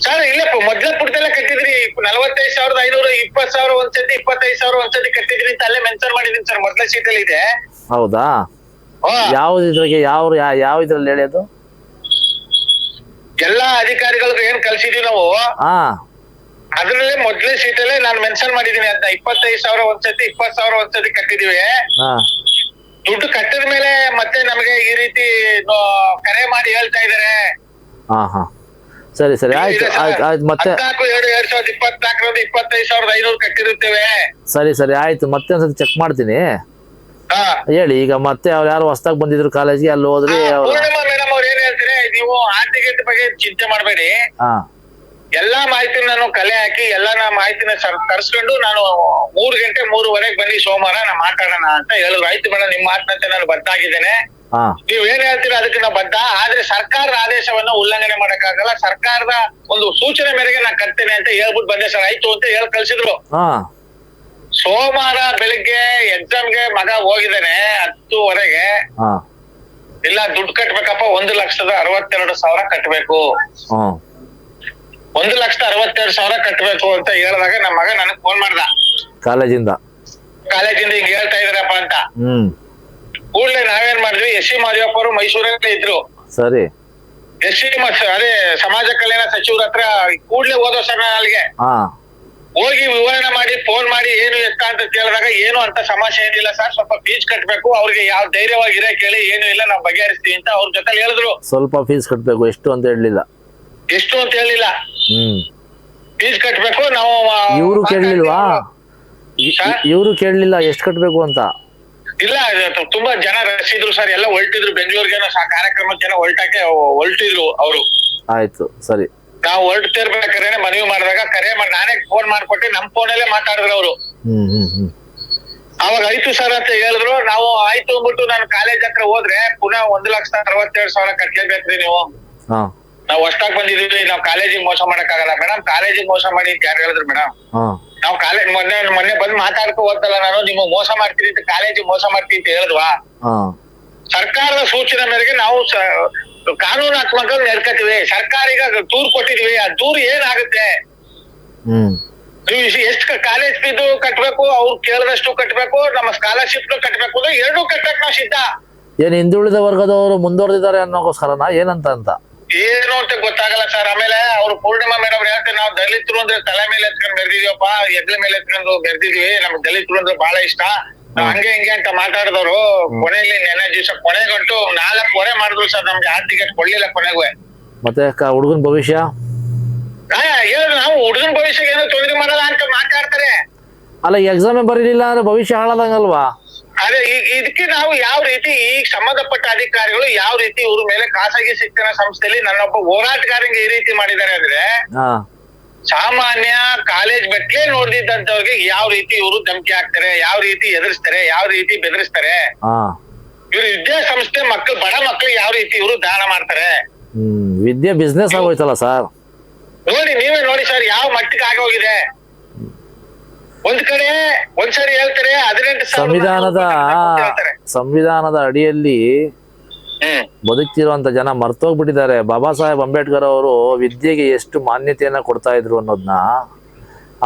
ಸರ್? ಇಲ್ಲ, ಮೊದ್ಲ ಪುಟ್ಟದಲ್ಲೇ ಕಟ್ಟಿದ್ರಿ. 45,500, 20,000 ಒಂದ್ಸತಿ, 25,000 ಒಂದ್ಸತಿ ಕಟ್ಟಿದ್ರಿ ಅಂತ ಅಲ್ಲೇ ಮೆನ್ಷನ್ ಮಾಡಿದೀನಿ ಸರ್, ಮೊದ್ಲ ಶೀಟ್ ಅಲ್ಲಿ ಇದೆ. ಹೌದಾ? ಯಾವ್ದಿದ್ರಿಗೆ ಯಾವ ಇದ್ರಲ್ಲಿ ಹೇಳಿ ಅದು? ಎಲ್ಲಾ ಅಧಿಕಾರಿಗಳಿಗೆ ಏನ್ ಕಳ್ಸಿದೀವಿ ನಾವು, ಅದ್ರಲ್ಲೇ ಮೊದ್ಲೇ ಶೀಟ್ ಅಲ್ಲೇ ನಾನು ಮೆನ್ಷನ್ ಮಾಡಿದೀನಿ ಅಂತ. 25,000 ಒಂದ್ಸತಿ, 20,000 ಒಂದ್ಸತಿ ಕಟ್ಟಿದೀವಿ. ದುಡ್ಡು ಕಟ್ಟಿದ ಮೇಲೆ ಮತ್ತೆ ನಮಗೆ ಈ ರೀತಿ ಕರೆ ಮಾಡಿ ಹೇಳ್ತಾ ಇದಾರೆ. ಸರಿ ಆಯ್ತು ಮತ್ತೆ 2024 25,500 ಕಟ್ಟಿರುತ್ತೇವೆ. ಸರಿ ಆಯ್ತು, ಮತ್ತೆ ಒಂದ್ಸತಿ ಚೆಕ್ ಮಾಡ್ತೀನಿ. ಹೇಳಿ ಈಗ ಮತ್ತೆ ಅವ್ರು ಯಾರು ಹೊಸದಾಗಿ ಬಂದಿದ್ರು ಕಾಲೇಜ್ಗೆ, ಅಲ್ಲಿ ಹೋದ್ರಿ ಪೂರ್ಣಿಮಾ ಮೇಡಮ್ ಅವ್ರು ಏನ್ ಹೇಳ್ತಾರೆ, ನೀವು ಹಾಲ್ ಟಿಕೆಟ್ ಬಗ್ಗೆ ಚಿಂತೆ ಮಾಡಬೇಡಿ, ಎಲ್ಲಾ ಮಾಹಿತಿ ನಾನು ಕಲೆ ಹಾಕಿ ಎಲ್ಲಾ ಮಾಹಿತಿನ ತರಿಸ್ಕೊಂಡು ನಾನು 3 ಗಂಟೆ 3:30 ಬನ್ನಿ ಸೋಮವಾರ ನಾ ಮಾತಾಡೋಣ ಅಂತ ಹೇಳಿದ್ರು. ಆಯ್ತು ಮೇಡಮ್, ನಿಮ್ ಮಾತಿನಂತೆ ನಾನು ಬದ್ಧಾಗಿದ್ದೇನೆ, ನೀವ್ ಏನ್ ಹೇಳ್ತೀರಾ ಅದಕ್ಕೆ ನಾವು ಬದ್ಧ. ಆದ್ರೆ ಸರ್ಕಾರದ ಆದೇಶವನ್ನ ಉಲ್ಲಂಘನೆ ಮಾಡಕ್ಕಾಗಲ್ಲ, ಸರ್ಕಾರದ ಒಂದು ಸೂಚನೆ ಮೇರೆಗೆ ನಾ ಕಟ್ತೇನೆ ಅಂತ ಹೇಳ್ಬಿಟ್ಟು ಬಂದೆ ಸರ್. ಆಯ್ತು ಅಂತ ಹೇಳಿ ಕಳ್ಸಿದ್ರು. ಸೋಮವಾರ ಬೆಳಿಗ್ಗೆ ಎಕ್ಸಾಮ್ಗೆ ಮಗ ಹೋಗಿದ್ದಾನೆ 10:00 ಇಲ್ಲ ದುಡ್ಡು ಕಟ್ಬೇಕಪ್ಪ, 1,62,000 ಕಟ್ಬೇಕು, 1,62,000 ಕಟ್ಬೇಕು ಅಂತ ಹೇಳಿದಾಗ ನಮ್ಮ ಮಗ ನನಗ್ ಫೋನ್ ಮಾಡ್ದ ಕಾಲೇಜಿಂದ ಹಿಂಗ್ ಹೇಳ್ತಾ ಇದಾರಪ್ಪ ಅಂತ. ಕೂಡ್ಲೆ ನಾವೇನ್ ಮಾಡಿದ್ವಿ, SC ಮಾದೇವಪ್ಪ ಅವರು ಮೈಸೂರಲ್ಲೇ ಇದ್ರು. ಸರಿ. SC ಅದೇ ಸಮಾಜ ಕಲ್ಯಾಣ ಸಚಿವರ ಹತ್ರ ಕೂಡ್ಲೆ ಹೋದೋ ಸರ್ ಅಲ್ಲಿಗೆ ಹೋಗಿ ವಿವರಣೆ ಮಾಡಿ ಫೋನ್ ಮಾಡಿ ಏನು ಎತ್ತ ಅಂತ ಕೇಳಿದಾಗ ಏನು ಅಂತ ಸಮಸ್ಯೆ ಏನಿಲ್ಲ ಸರ್, ಸ್ವಲ್ಪ ಫೀಸ್ ಕಟ್ಬೇಕು, ಅವ್ರಿಗೆ ಯಾವ ಧೈರ್ಯವಾಗಿರೇ ಕೇಳಿ, ಏನು ಇಲ್ಲ ನಾವು ಬಗೆಹರಿಸ್ತೀವಿ ಅಂತ ಅವ್ರ ಜೊತೆ ಹೇಳಿದ್ರು. ಸ್ವಲ್ಪ ಫೀಸ್ ಕಟ್ಬೇಕು, ಎಷ್ಟು ಅಂತ ಹೇಳಿಲ್ಲ. ಫೀಸ್ ಕಟ್ಬೇಕು. ನಾವು ಇವರು ಕೇಳಲಿಲ್ವಾ? ಇವರು ಕೇಳಲಿಲ್ಲ ಎಷ್ಟು ಕಟ್ಬೇಕು ಅಂತ. ಇಲ್ಲ ತುಂಬಾ ಜನ ರಸಿದ್ರು ಸರ್, ಎಲ್ಲ ಹೊರಟಿದ್ರು ಬೆಂಗಳೂರಿಗೆ ಕಾರ್ಯಕ್ರಮಕ್ಕೆ ಹೊರಟಿದ್ರು ಅವರು. ಆಯ್ತು, ಸರಿ. ನಾವು ಹೊರಡ್ತಿರ್ಬೇಕಾದ್ರೆ ಮನವಿ ಮಾಡಿದಾಗ ನಾನೇ ಫೋನ್ ಮಾಡ್ಕೊಟ್ಟು ನಮ್ ಫೋನಲ್ಲೇ ಮಾತಾಡಿದ್ರು ಅವರು. ಅವಾಗ ಆಯ್ತು ಸರ್ ಅಂತ ಹೇಳಿದ್ರು. ನಾವು ಆಯ್ತು ಅಂದ್ಬಿಟ್ಟು ನಾನು ಕಾಲೇಜ್ ಹತ್ರ ಹೋದ್ರೆ ಪುನಃ 1,62,000 ಕಟ್ಲೇಬೇಕ್ರಿ ನೀವು. ನಾವು ಹೊಸ್ದಾಗ್ ಬಂದಿದೀವಿ, ನಾವು ಕಾಲೇಜಿಗೆ ಮೋಸ ಮಾಡಕ್ಕಾಗಲ್ಲ ಮೇಡಮ್. ಕಾಲೇಜಿಗೆ ಮೋಸ ಮಾಡಿ ಅಂತ ಯಾರು ಹೇಳಿದ್ರು ಮೇಡಮ್? ನಾವು ಕಾಲೇಜ್ ಮೊನ್ನೆ ಬಂದು ಮಾತಾಡ್ಕೊ ಹೋದಲ್ಲ ನಾನು, ನಿಮಗೆ ಮೋಸ ಮಾಡ್ತೀನಿ ಅಂತ, ಕಾಲೇಜಿಗೆ ಮೋಸ ಮಾಡ್ತೀನಿ ಅಂತ ಹೇಳಿದ್ವಾ? ಸರ್ಕಾರದ ಸೂಚನೆ ಮೇರೆಗೆ ನಾವು ಕಾನೂನಾತ್ಮಕ ನಡ್ಕತೀವಿ. ಸರ್ಕಾರ ಈಗ ದೂರ್ ಕೊಟ್ಟಿದೀವಿ, ಆ ದೂರ್ ಏನಾಗುತ್ತೆ? ನೀವು ಎಷ್ಟು ಕಾಲೇಜ್ ಫೀಸು ಕಟ್ಬೇಕು, ಅವ್ರು ಕೇಳಿದಷ್ಟು ಕಟ್ಬೇಕು, ನಮ್ಮ ಸ್ಕಾಲರ್ಶಿಪ್ ಕಟ್ಬೇಕು, ಎರಡೂ ಕಟ್ಟಕ್ ನಾವು ಸಿದ್ಧ. ಏನ್ ಹಿಂದುಳಿದ ವರ್ಗದವರು ಮುಂದುವರೆದಿದ್ದಾರೆ ಅನ್ನೋಗೋಸ್ಕರನಾ ಏನಂತ ಅಂತ ಏನು ಅಂತ ಗೊತ್ತಾಗಲ್ಲ ಸರ್. ಆಮೇಲೆ ಅವ್ರು ಪೂರ್ಣಿಮಾ ಮೇಡಮ್ ಹೇಳ್ತಾರೆ, ನಾವು ದಲಿತರು ಅಂದ್ರೆ ತಲೆ ಮೇಲೆ ಎತ್ಕೊಂಡು ಮೆರೆದಿದೀವಪ್ಪ, ಎದ್ಲ ಮೇಲೆ ಎತ್ಕೊಂಡು ಮೆರೆದಿದೀವಿ, ನಮ್ಗೆ ದಲಿತರು ಅಂದ್ರೆ ಬಹಳ ಇಷ್ಟ, ಹಂಗೆ ಹಿಂಗೆ ಅಂತ ಮಾತಾಡಿದವರು ಕೊನೆಯಲ್ಲಿ ನೆನೆ ದಿವಸ ಕೊನೆಗಂಟು 4 ಮಾಡಿದ್ರು ಸರ್. ನಮ್ಗೆ ಹಾಲ್ ಟಿಕೆಟ್ ಕೊಡ್ಲಿಲ್ಲ ಕೊನೆಗೂ. ಮತ್ತೆ ಹುಡುಗನ ಭವಿಷ್ಯ ನಾವು ಹುಡುಗನ ಭವಿಷ್ಯಕ್ಕೆ ಏನೋ ತೊಂದರೆ ಮಾಡಲ್ಲ ಅಂತ ಮಾತಾಡ್ತಾರೆ. ಅಲ್ಲ, ಎಕ್ಸಾಮೇ ಬರೀಲಿಲ್ಲ ಅಂದ್ರೆ ಭವಿಷ್ಯ ಹಾಳಾದಂಗಲ್ವಾ? ಅದೇ ಇದಕ್ಕೆ ನಾವು ಯಾವ ರೀತಿ ಈಗ ಸಂಬಂಧಪಟ್ಟ ಅಧಿಕಾರಿಗಳು ಯಾವ ರೀತಿ ಇವ್ರ ಮೇಲೆ ಖಾಸಗಿ ಶಿಕ್ಷಣ ಸಂಸ್ಥೆಯಲ್ಲಿ ನನ್ನೊಬ್ಬ ಹೋರಾಟಗಾರಂಗೆ ಈ ರೀತಿ ಮಾಡಿದ್ದಾರೆ ಅಂದ್ರೆ, ಸಾಮಾನ್ಯ ಕಾಲೇಜ್ ಬೆಟ್ಲೆ ನೋಡ್ದಿದ್ದಂತವ್ರಿಗೆ ಯಾವ ರೀತಿ ಇವರು ಧಮಕಿ ಹಾಕ್ತಾರೆ, ಯಾವ ರೀತಿ ಎದುರಿಸ್ತಾರೆ, ಯಾವ ರೀತಿ ಬೆದರಿಸ್ತಾರೆ, ಇವ್ರು ವಿದ್ಯಾಸಂಸ್ಥೆ ಮಕ್ಕಳು ಬಡ ಮಕ್ಕಳಿಗೆ ಯಾವ ರೀತಿ ಇವರು ದಾನ ಮಾಡ್ತಾರೆ. ವಿದ್ಯೆ ಬಿಸ್ನೆಸ್ ಆಗೋಯ್ತಲ್ಲ ಸರ್. ನೋಡಿ, ನೀವೇ ನೋಡಿ ಸರ್ ಯಾವ ಮಟ್ಟಕ್ಕೆ ಆಗೋಗಿದೆ. ಒಂದ್ ಕಡೆ ಒಂದ್ಸರಿ ಹೇಳ್ತಾರೆ 18,000 ಸಂವಿಧಾನದ ಅಡಿಯಲ್ಲಿ ಬದುಕ್ತಿರುವಂತ ಜನ ಮರ್ತೋಗ್ಬಿಟ್ಟಿದ್ದಾರೆ. ಬಾಬಾ ಸಾಹೇಬ್ ಅಂಬೇಡ್ಕರ್ ಅವರು ವಿದ್ಯೆಗೆ ಎಷ್ಟು ಮಾನ್ಯತೆಯನ್ನ ಕೊಡ್ತಾ ಇದ್ರು ಅನ್ನೋದನ್ನ,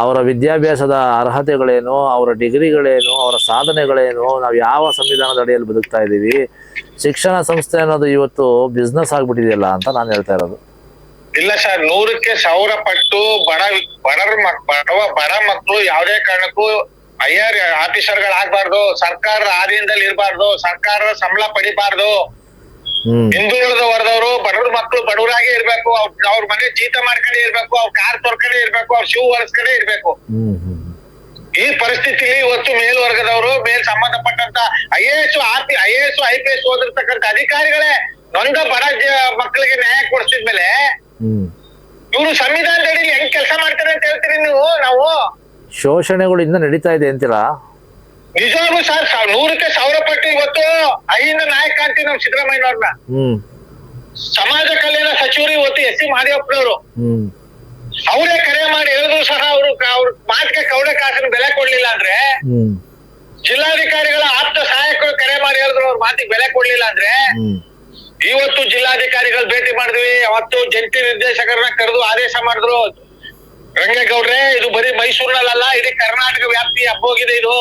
ಅವರ ವಿದ್ಯಾಭ್ಯಾಸದ ಅರ್ಹತೆಗಳೇನು, ಅವರ ಡಿಗ್ರಿಗಳೇನು, ಅವರ ಸಾಧನೆಗಳೇನು, ನಾವು ಯಾವ ಸಂವಿಧಾನದ ಅಡಿಯಲ್ಲಿ ಬದುಕ್ತಾ ಇದ್ದೀವಿ, ಶಿಕ್ಷಣ ಸಂಸ್ಥೆ ಅನ್ನೋದು ಇವತ್ತು ಬಿಸ್ನೆಸ್ ಆಗ್ಬಿಟ್ಟಿದೆಯಲ್ಲ ಅಂತ ನಾನು ಹೇಳ್ತಾ ಇರೋದು. ಇಲ್ಲ ಸರ್, 100ಕ್ಕೆ 1000 ಪಟ್ಟು ಬಡ ಮಕ್ಕಳು ಯಾವುದೇ ಕಾರಣಕ್ಕೂ IR ಆಫೀಸರ್ಗಳಾಗಬಾರ್ದು, ಸರ್ಕಾರದ ಆಧೀನದಲ್ಲಿ ಇರಬಾರ್ದು, ಸರ್ಕಾರದ ಸಂಬಳ ಪಡಿಬಾರ್ದು. ಹಿಂದುಳಿದ ವರ್ಗದವರು ಬಡವ್ರ ಮಕ್ಕಳು ಬಡವರಾಗೆ ಇರ್ಬೇಕು, ಅವ್ರ ಮನೆ ಜೀತ ಮಾಡ್ಕೊಂಡೇ ಇರ್ಬೇಕು, ಅವ್ರ ಕಾರ್ ತೊರ್ಕೊಂಡೇ ಇರ್ಬೇಕು, ಅವ್ರ ಶೂ ಹೊರಸ್ಕೊಂಡೇ ಇರ್ಬೇಕು. ಈ ಪರಿಸ್ಥಿತಿಲಿ ಇವತ್ತು ಮೇಲ್ವರ್ಗದವರು ಮೇಲ್ ಸಂಬಂಧಪಟ್ಟಂತ IAS IPS ಓದಿರ್ತಕ್ಕಂಥ ಅಧಿಕಾರಿಗಳೇ ನೊಂದ ಬಡ ಮಕ್ಕಳಿಗೆ ನ್ಯಾಯ ಕೊಡಿಸಿದ್ಮೇಲೆ ಇವರು ಸಂವಿಧಾನದಡಿ ಹೆಂಗ್ ಕೆಲಸ ಮಾಡ್ತಾರೆ ಅಂತ ಹೇಳ್ತೀರಿ ನೀವು? ನಾವು ಶೋಷಣೆಗಳು ಇನ್ನ ನಡೀತಾ ಇದೆ ಅಂತೀರಾ? ನಿಜವಾಗ್ಲೂ ಸರ್, 100ಕ್ಕೆ 1000 ಪಟ್ಟು ಇವತ್ತು ಅಹಿಂದ ನಾಯಕ ಅಂತೀವಿ ನಾವು ಸಿದ್ದರಾಮಯ್ಯನವ್ರನ್ನ. ಸಮಾಜ ಕಲ್ಯಾಣ ಸಚಿವರು ಇವತ್ತು SC ಮಾದೇವಪ್ಪನವರು ಅವರೇ ಕರೆ ಮಾಡಿ ಹೇಳಿದ್ರು ಸಹ ಅವ್ರ ಮಾತಿಗೆ ಕೌಡೆ ಕಾಸಿನ ಬೆಲೆ ಕೊಡ್ಲಿಲ್ಲ ಅಂದ್ರೆ, ಜಿಲ್ಲಾಧಿಕಾರಿಗಳ ಆಪ್ತ ಸಹಾಯಕರು ಕರೆ ಮಾಡಿ ಹೇಳಿದ್ರು ಅವ್ರ ಮಾತಿಗೆ ಬೆಲೆ ಕೊಡ್ಲಿಲ್ಲ ಅಂದ್ರೆ, ಇವತ್ತು ಜಿಲ್ಲಾಧಿಕಾರಿಗಳು ಭೇಟಿ ಮಾಡಿದ್ವಿ, ಅವತ್ತು ಜಂಟಿ ನಿರ್ದೇಶಕರನ್ನ ಕರೆದು ಆದೇಶ ಮಾಡಿದ್ರು, ರಂಗೇಗೌಡ್ರೆ ಇದು ಬರೀ ಮೈಸೂರಿನಲ್ಲ ಇಡೀ ಕರ್ನಾಟಕ ವ್ಯಾಪ್ತಿ ಹಬ್ಬೋಗಿದೆ, ಇದು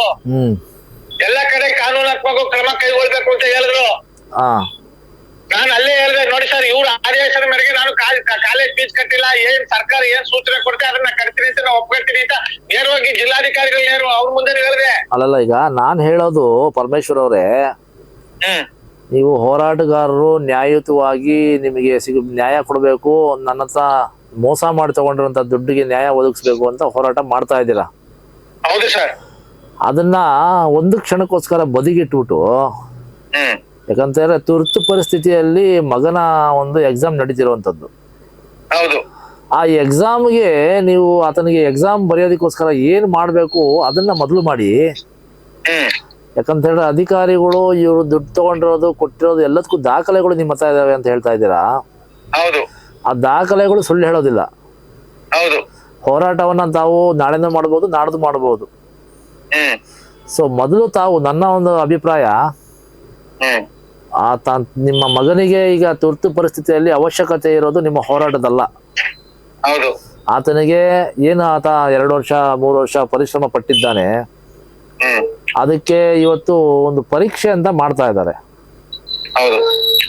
ಎಲ್ಲ ಕಡೆ ಕಾನೂನಾತ್ಮಕ ಕ್ರಮ ಕೈಗೊಳ್ಬೇಕು ಅಂತ ಹೇಳಿದ್ರು. ನಾನು ಅಲ್ಲೇ ಹೇಳಿದೆ, ನೋಡಿ ಸರ್, ಇವ್ರ ಆದೇಶದ ಮೇರೆಗೆ ನಾನು ಕಾಲೇಜ್ ಫೀಸ್ ಕಟ್ಟಿಲ್ಲ, ಏನ್ ಸರ್ಕಾರ ಏನ್ ಸೂಚನೆ ಕೊಡ್ತೆ ಅದನ್ನ ಕಟ್ತೀನಿ ಅಂತ ನಾವು ಒಪ್ಕೊಳ್ತೀನಿ ಅಂತ ನೇರವಾಗಿ ಜಿಲ್ಲಾಧಿಕಾರಿಗಳು ಅವ್ರ ಮುಂದೆ ಹೇಳಿದೆ. ಅಲ್ಲಲ್ಲ, ಈಗ ನಾನ್ ಹೇಳೋದು ಪರಮೇಶ್ವರ್ ಅವರೇ, ನೀವು ಹೋರಾಟಗಾರರು ನ್ಯಾಯಯುತವಾಗಿ ನಿಮಗೆ ನ್ಯಾಯ ಕೊಡಬೇಕು, ನನ್ನ ಹತ್ರ ಮೋಸ ಮಾಡಿ ತಗೊಂಡಿರುವಂತ ದುಡ್ಡಿಗೆ ನ್ಯಾಯ ಒದಗಿಸ್ಬೇಕು ಅಂತ ಹೋರಾಟ ಮಾಡ್ತಾ ಇದ್ದೀರಾ. ಹೌದು ಸರ್. ಅದನ್ನ ಒಂದು ಕ್ಷಣಕ್ಕೋಸ್ಕರ ಬದಿಗಿಟ್ಬಿಟ್ಟು, ಯಾಕಂತಂದ್ರೆ ತುರ್ತು ಪರಿಸ್ಥಿತಿಯಲ್ಲಿ ಮಗನ ಒಂದು ಎಕ್ಸಾಮ್ ನಡೀತಿರುವಂತದ್ದು. ಹೌದು. ಆ ಎಕ್ಸಾಮ್ಗೆ ನೀವು ಆತನಿಗೆ ಎಕ್ಸಾಮ್ ಬರೆಯೋದಕ್ಕೋಸ್ಕರ ಏನ್ ಮಾಡ್ಬೇಕು ಅದನ್ನ ಮೊದಲು ಮಾಡಿ. ಯಾಕಂತ ಹೇಳಿದ್ರೆ ಅಧಿಕಾರಿಗಳು ಇವರು ದುಡ್ಡು ತಗೊಂಡಿರೋದು ಕೊಟ್ಟಿರೋದು ಎಲ್ಲದಕ್ಕೂ ದಾಖಲೆಗಳು ನಿಮ್ಮ ಹತ್ರ ಇದಾವೆ ಅಂತ ಹೇಳ್ತಾ ಇದ್ದೀರಾ. ಹೌದು. ಆ ದಾಖಲೆಗಳು ಸುಳ್ಳು ಹೇಳೋದಿಲ್ಲ. ಹೌದು. ಹೋರಾಟವನ್ನ ತಾವು ನಾಳೆನೂ ಮಾಡಬಹುದು, ನಾಡ್ದು ಮಾಡಬಹುದು. ಸೊ ಮೊದಲು ತಾವು, ನನ್ನ ಒಂದು ಅಭಿಪ್ರಾಯ, ನಿಮ್ಮ ಮಗನಿಗೆ ಈಗ ತುರ್ತು ಪರಿಸ್ಥಿತಿಯಲ್ಲಿ ಅವಶ್ಯಕತೆ ಇರೋದು ನಿಮ್ಮ ಹೋರಾಟದಲ್ಲ. ಹೌದು. ಆತನಿಗೆ ಏನು ಆತ 2 ವರ್ಷ 3 ವರ್ಷ ಪರಿಶ್ರಮ ಪಟ್ಟಿದ್ದಾನೆ, ಅದಕ್ಕೆ ಇವತ್ತು ಒಂದು ಪರೀಕ್ಷೆ ಅಂತ ಮಾಡ್ತಾ ಇದ್ದಾರೆ.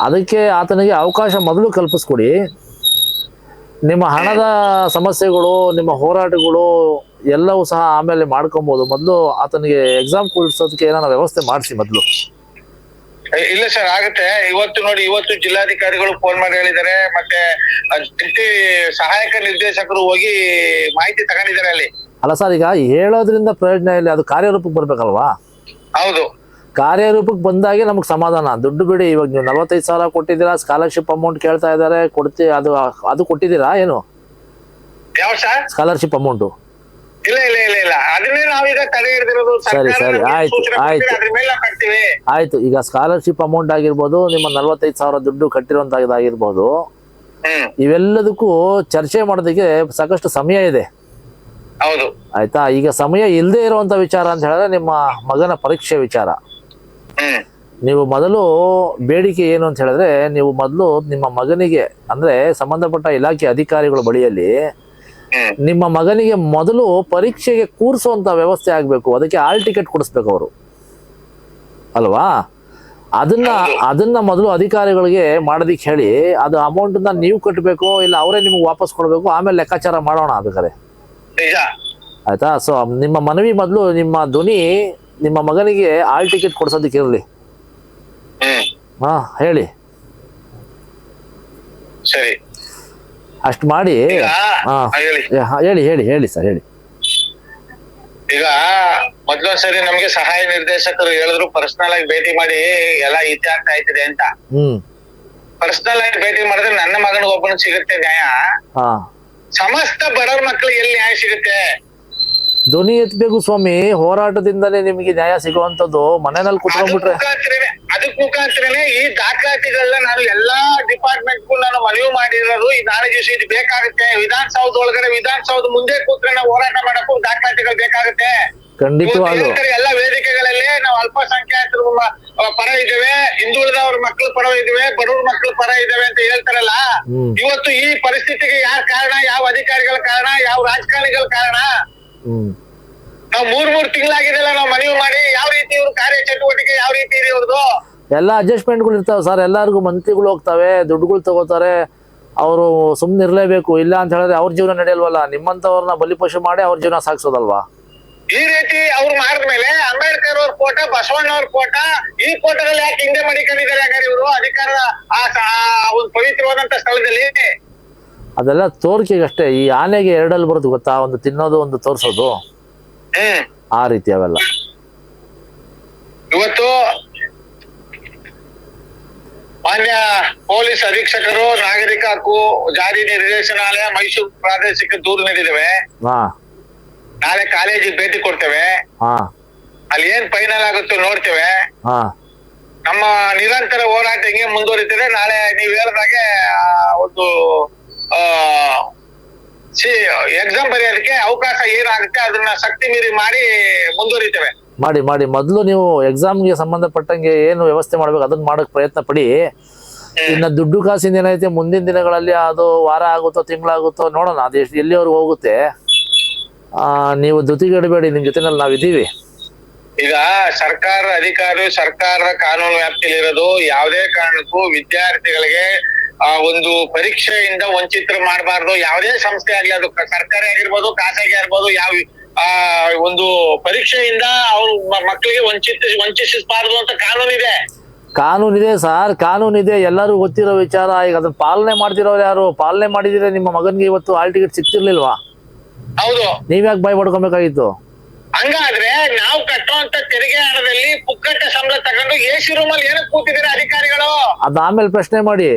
ಅದಕ್ಕೆ ಆತನಿಗೆ ಅವಕಾಶ ಮೊದಲು ಕಲ್ಪಿಸ್ಕೊಡಿ. ನಿಮ್ಮ ಹಣದ ಸಮಸ್ಯೆಗಳು, ನಿಮ್ಮ ಹೋರಾಟಗಳು ಎಲ್ಲವೂ ಸಹ ಆಮೇಲೆ ಮಾಡ್ಕೊಬಹುದು. ಮೊದಲು ಆತನಿಗೆ ಎಕ್ಸಾಮ್ ಕೂರಿಸೋದಕ್ಕೆ ಏನಾರ ವ್ಯವಸ್ಥೆ ಮಾಡಿಸಿ ಮೊದಲು. ಇಲ್ಲ ಸರ್, ಆಗುತ್ತೆ. ಇವತ್ತು ನೋಡಿ, ಇವತ್ತು ಜಿಲ್ಲಾಧಿಕಾರಿಗಳು ಫೋನ್ ಮಾಡಿ ಹೇಳಿದ್ದಾರೆ, ಮತ್ತೆ ಜಂಟಿ ಸಹಾಯಕ ನಿರ್ದೇಶಕರು ಹೋಗಿ ಮಾಹಿತಿ ತಗೊಂಡಿದ್ದಾರೆ ಅಲ್ಲಿ. ಅಲ್ಲ ಸರ್, ಈಗ ಹೇಳೋದ್ರಿಂದ ಪ್ರಯೋಜನ ಇಲ್ಲ, ಅದು ಕಾರ್ಯರೂಪಕ್ಕೆ ಬರ್ಬೇಕಲ್ವಾ? ಹೌದು. ಕಾರ್ಯರೂಪಕ್ಕೆ ಬಂದಾಗೆ ನಮಗೆ ಸಮಾಧಾನ. ದುಡ್ಡು ಬಿಡಿ, ಇವಾಗ ನೀವು 45,000 ಕೊಟ್ಟಿದ್ದೀರಾ, ಸ್ಕಾಲರ್ಶಿಪ್ ಅಮೌಂಟ್ ಕೇಳ್ತಾ ಇದ್ದಾರೆ, ಅದು ಕೊಟ್ಟಿದ್ದೀರಾ ಏನು? ಯಾವ ಸರ್? Scholarship amount? ಇಲ್ಲ ಇಲ್ಲ ಇಲ್ಲ ಇಲ್ಲ, ಅದನ್ನೇ ನಾವೀಗ ತಡೆ ಹಿಡಿದಿರೋದು. ಸರಿ ಆಯ್ತು ಆಯ್ತು ಅದ್ರ ಮೇಲೆ ನಾವು ಕಟ್ತೀವಿ. ಆಯ್ತು. ಈಗ ಸ್ಕಾಲರ್ಶಿಪ್ ಅಮೌಂಟ್ ಆಗಿರ್ಬೋದು, ನಿಮ್ಮ 45,000 ದುಡ್ಡು ಕಟ್ಟಿರುವಂತದ್ದಾಗಿರ್ಬೋದು, ಇವೆಲ್ಲದಕ್ಕೂ ಚರ್ಚೆ ಮಾಡೋದಕ್ಕೆ ಸಾಕಷ್ಟು ಸಮಯ ಇದೆ. ಹೌದು. ಆಯ್ತಾ? ಈಗ ಸಮಯ ಇಲ್ಲದೆ ಇರುವಂತ ವಿಚಾರ ಅಂತ ಹೇಳಿದ್ರೆ ನಿಮ್ಮ ಮಗನ ಪರೀಕ್ಷೆ ವಿಚಾರ. ನೀವು ಮೊದಲು ಬೇಡಿಕೆ ಏನು ಅಂತ ಹೇಳಿದ್ರೆ, ನೀವು ಮೊದಲು ನಿಮ್ಮ ಮಗನಿಗೆ ಅಂದ್ರೆ ಸಂಬಂಧಪಟ್ಟ ಇಲಾಖೆ ಅಧಿಕಾರಿಗಳ ಬಳಿಯಲ್ಲಿ ನಿಮ್ಮ ಮಗನಿಗೆ ಮೊದಲು ಪರೀಕ್ಷೆಗೆ ಕೂರಿಸುವಂತ ವ್ಯವಸ್ಥೆ ಆಗ್ಬೇಕು. ಅದಕ್ಕೆ ಹಾಲ್ ಟಿಕೆಟ್ ಕೊಡಿಸ್ಬೇಕು ಅವರು, ಅಲ್ವಾ? ಅದನ್ನ ಮೊದಲು ಅಧಿಕಾರಿಗಳಿಗೆ ಮಾಡೋದಿಕ್ಕೆ ಹೇಳಿ, ಅದು ಅಮೌಂಟನ್ನ ನೀವು ಕಟ್ಟಬೇಕು, ಇಲ್ಲ ಅವರೇ ನಿಮ್ಗೆ ವಾಪಸ್ ಕೊಡಬೇಕು. ಆಮೇಲೆ ಲೆಕ್ಕಾಚಾರ ಮಾಡೋಣ ಬೇಕಾದ್ರೆ, ಆಯ್ತಾ? ಸೊ ನಿಮ್ಮ ಮನವಿ ಮೊದಲು, ನಿಮ್ಮ ಧ್ವನಿ ನಿಮ್ಮ ಮಗನಿಗೆ ಹಾಲ್ ಟಿಕೆಟ್ ಕೊಡ್ಸೋದಕ್ಕೆ ಇರಲಿ. ಹಾ, ಹೇಳಿ. ಸರಿ, ಅಷ್ಟು ಮಾಡಿ. ಹೇಳಿ ಸರ್, ಹೇಳಿ. ಈಗ ಮೊದ್ಲೊಂದ್ಸರಿ ನಮ್ಗೆ ಸಹಾಯ ನಿರ್ದೇಶಕರು ಹೇಳಿದ್ರು, ಪರ್ಸನಲ್ ಆಗಿ ಭೇಟಿ ಮಾಡಿ ಎಲ್ಲ ಇತ್ಯರ್ಥ ಆಯ್ತದೆ ಅಂತ. ಪರ್ಸನಲ್ ಆಗಿ ಭೇಟಿ ಮಾಡಿದ್ರೆ ನನ್ನ ಮಗನಿಗೆ ಒಬ್ಬನಿಗೆ ಸಿಗುತ್ತೆ ನ್ಯಾಯ, ಸಮಸ್ತ ಬಡವ್ರ ಮಕ್ಕಳಿಗೆ ಎಲ್ಲಿ ನ್ಯಾಯ ಸಿಗುತ್ತೆ? ಧ್ವನಿ ಎತ್ತಬೇಕು ಸ್ವಾಮಿ. ಹೋರಾಟದಿಂದಲೇ ನಿಮಗೆ ನ್ಯಾಯ ಸಿಗುವಂತದ್ದು. ಮನೆಯಲ್ಲಿ ಕುತ್ಕೊಂಡ್ಬಿಟ್ರೆ ಅದಕ್ ಮುಖಾಂತರನೇ ಈ ದಾಖಲಾತಿಗಳನ್ನ ನಾನು ಎಲ್ಲಾ ಡಿಪಾರ್ಟ್ಮೆಂಟ್ಗೂ ನಾನು ಮನವಿ ಮಾಡಿರೋದು. ಈ ನಾಳೆ ದಿವಸ ಇದು ಬೇಕಾಗುತ್ತೆ. ವಿಧಾನಸೌಧ ಒಳಗಡೆ, ವಿಧಾನಸೌಧ ಮುಂದೆ ಕೂತ್ರೆ ನಾವು ಹೋರಾಟ ಮಾಡಕ್ಕೂ ದಾಖಲಾತಿಗಳು ಬೇಕಾಗುತ್ತೆ. ಖಂಡಿತವಾಗ್ಲೂ ಎಲ್ಲ ವೇದಿಕೆಗಳಲ್ಲಿ ನಾವು ಅಲ್ಪಸಂಖ್ಯಾತರು ಪರ ಇದ್ದೇವೆ, ಹಿಂದುಳಿದವ್ರ ಮಕ್ಕಳು ಪರ ಇದ್ದೇವೆ, ಬಡವ್ರ ಮಕ್ಕಳು ಪರ ಇದ್ದೇವೆ ಅಂತ ಹೇಳ್ತಾರಲ್ಲ. ಇವತ್ತು ಈ ಪರಿಸ್ಥಿತಿಗೆ ಯಾರ ಕಾರಣ? ಯಾವ ಅಧಿಕಾರಿಗಳ ಕಾರಣ? ಯಾವ ರಾಜಕಾರಣಿಗಳ ಕಾರಣ? ನಾವು 3 ತಿಂಗಳಾಗಿದೆಲ್ಲ ನಾವು ಮನವಿ ಮಾಡಿ, ಯಾವ ರೀತಿ ಇವ್ರ ಕಾರ್ಯ ಚಟುವಟಿಕೆ ಯಾವ ರೀತಿ ಇದೆ ಇವ್ರದ್ದು? ಎಲ್ಲ ಅಡ್ಜಸ್ಟ್ಮೆಂಟ್ಗಳು ಇರ್ತಾವೆ ಸರ್. ಎಲ್ಲರಿಗೂ ಮಂತ್ರಿಗಳು ಹೋಗ್ತವೆ, ದುಡ್ಡುಗಳು ತಗೋತಾರೆ, ಅವರು ಸುಮ್ನೆ ಇರ್ಲೇಬೇಕು. ಇಲ್ಲ ಅಂತ ಹೇಳಿದ್ರೆ ಅವ್ರ ಜೀವನ ನಡೆಯಲ್ವಲ್ಲ. ನಿಮ್ಮಂತವ್ರನ್ನ ಬಲಿಪಶು ಮಾಡಿ ಅವ್ರ ಜೀವನ ಸಾಗಿಸೋದಲ್ವಾ? ಈ ರೀತಿ ಅವ್ರು ಮಾಡಿದ್ಮೇಲೆ ಅಂಬೇಡ್ಕರ್ ಅವ್ರ ಫೋಟೋ, ಬಸವಣ್ಣ ಅವ್ರ ಫೋಟೋ, ಈ ಫೋಟೋದಲ್ಲಿ ಯಾಕೆ ಹಿಂದೆ ಮಡಿಕೊಂಡಿದ್ದಾರೆ ಹಾಗಾದ್ರೆ ಇವರು ಅಧಿಕಾರದ ಒಂದು ಪವಿತ್ರವಾದಂತ ಸ್ಥಳದಲ್ಲಿ? ಅದೆಲ್ಲ ತೋರಿಕೆಗಷ್ಟೇ. ಈ ಆನೆಗೆ 2 ಬರುತ್ತೆ ಗೊತ್ತಾ, ಒಂದು ತಿನ್ನೋದು, ಒಂದು ತೋರ್ಸೋದು, ಆ ರೀತಿ ಅವೆಲ್ಲ. ಇವತ್ತು ಮಾನ್ಯ ಪೊಲೀಸ್ ಅಧೀಕ್ಷಕರು ನಾಗರಿಕ ಹಕ್ಕು ಜಾರಿ ನಿರ್ದೇಶನಾಲಯ ಮೈಸೂರು ಪ್ರಾದೇಶಿಕ ದೂರು ನೀಡಿದ್ದೇವೆ. ನಾಳೆ ಕಾಲೇಜಿಗೆ ಭೇಟಿ ಕೊಡ್ತೇವೆ. ಅಲ್ಲಿ ಏನ್ ಫೈನಲ್ ಆಗುತ್ತೋ ನೋಡ್ತೇವೆ. ನಮ್ಮ ನಿರಂತರ ಹೋರಾಟ ಹಿಂಗೆ ಮುಂದುವರಿತದೆ. ನಾಳೆ ನೀವ್ ಹೇಳಿದಾಗೆ ಒಂದು ಎಕ್ಸಾಮ್ ಬರೆಯೋದಕ್ಕೆ ಅವಕಾಶ ಏನಾಗುತ್ತೆ ಅದನ್ನ ಶಕ್ತಿ ಮೀರಿ ಮಾಡಿ ಮುಂದುವರಿತೇವೆ. ಮಾಡಿ ಮೊದಲು ನೀವು ಎಕ್ಸಾಮ್ಗೆ ಸಂಬಂಧಪಟ್ಟಂಗೆ ಏನು ವ್ಯವಸ್ಥೆ ಮಾಡ್ಬೇಕು ಅದನ್ನ ಮಾಡಕ್ ಪ್ರಯತ್ನ ಪಡಿ. ಇನ್ನ ದುಡ್ಡು ಕಾಸಿನ ಏನೈತೆ ಮುಂದಿನ ದಿನಗಳಲ್ಲಿ ಅದು ವಾರ ಆಗುತ್ತೋ ತಿಂಗಳಾಗುತ್ತೋ ನೋಡೋಣ, ಅದು ಎಲ್ಲಿವರೆಗೂ ಹೋಗುತ್ತೆ. ನೀವು ಧೃತಿಗೆಡಬೇಡಿ, ನಿಮ್ ಜೊತೆನಲ್ಲಿ ನಾವಿದ್ದೀವಿ. ಈಗ ಸರ್ಕಾರ ಅಧಿಕಾರಿ, ಸರ್ಕಾರ ಕಾನೂನು ವ್ಯಾಪ್ತಿಯಲ್ಲಿರೋದು. ಯಾವುದೇ ಕಾರಣಕ್ಕೂ ವಿದ್ಯಾರ್ಥಿಗಳಿಗೆ ಒಂದು ಪರೀಕ್ಷೆಯಿಂದ ವಂಚಿತರು ಮಾಡಬಾರ್ದು. ಯಾವುದೇ ಸಂಸ್ಥೆ ಆಗಲಿ, ಅದು ಸರ್ಕಾರಿ ಆಗಿರ್ಬೋದು, ಖಾಸಗಿ ಆಗಿರ್ಬೋದು, ಯಾವ ಒಂದು ಪರೀಕ್ಷೆಯಿಂದ ಅವ್ರು ಮಕ್ಕಳಿಗೆ ವಂಚಿಸಬಾರ್ದು ಅಂತ ಕಾನೂನಿದೆ ಸರ್, ಕಾನೂನಿದೆ. ಎಲ್ಲರೂ ಗೊತ್ತಿರೋ ವಿಚಾರ. ಈಗ ಅದನ್ನ ಪಾಲನೆ ಮಾಡ್ತಿರೋರು ಯಾರು? ಪಾಲನೆ ಮಾಡಿದ್ರೆ ನಿಮ್ಮ ಮಗನ್ಗೆ ಇವತ್ತು ಹಾಲ್ ಟಿಕೆಟ್ ಸಿಕ್ತಿರ್ಲಿಲ್ವಾ? ಹೌದು. ನೀವ್ಯಾಕೆ ಬಾಯ್ ಪಡ್ಕೊಬೇಕಾಗಿತ್ತು? ಹಂಗಾದ್ರೆ ನಾವು ಕಟ್ಟುವಂತ ತೆರಿಗೆ ಹಣದಲ್ಲಿ ಪುಕ್ಕಟ್ಟೆ ಸಂಬಳ ತಗೊಂಡು ಎಸಿ ರೂಮ್ ಅಲ್ಲಿ ಏನಕ್ಕೆ ಕೂತಿದ್ದಾರೆ ಅಧಿಕಾರಿಗಳು? ಅದ ಆಮೇಲೆ ಪ್ರಶ್ನೆ ಮಾಡಿ.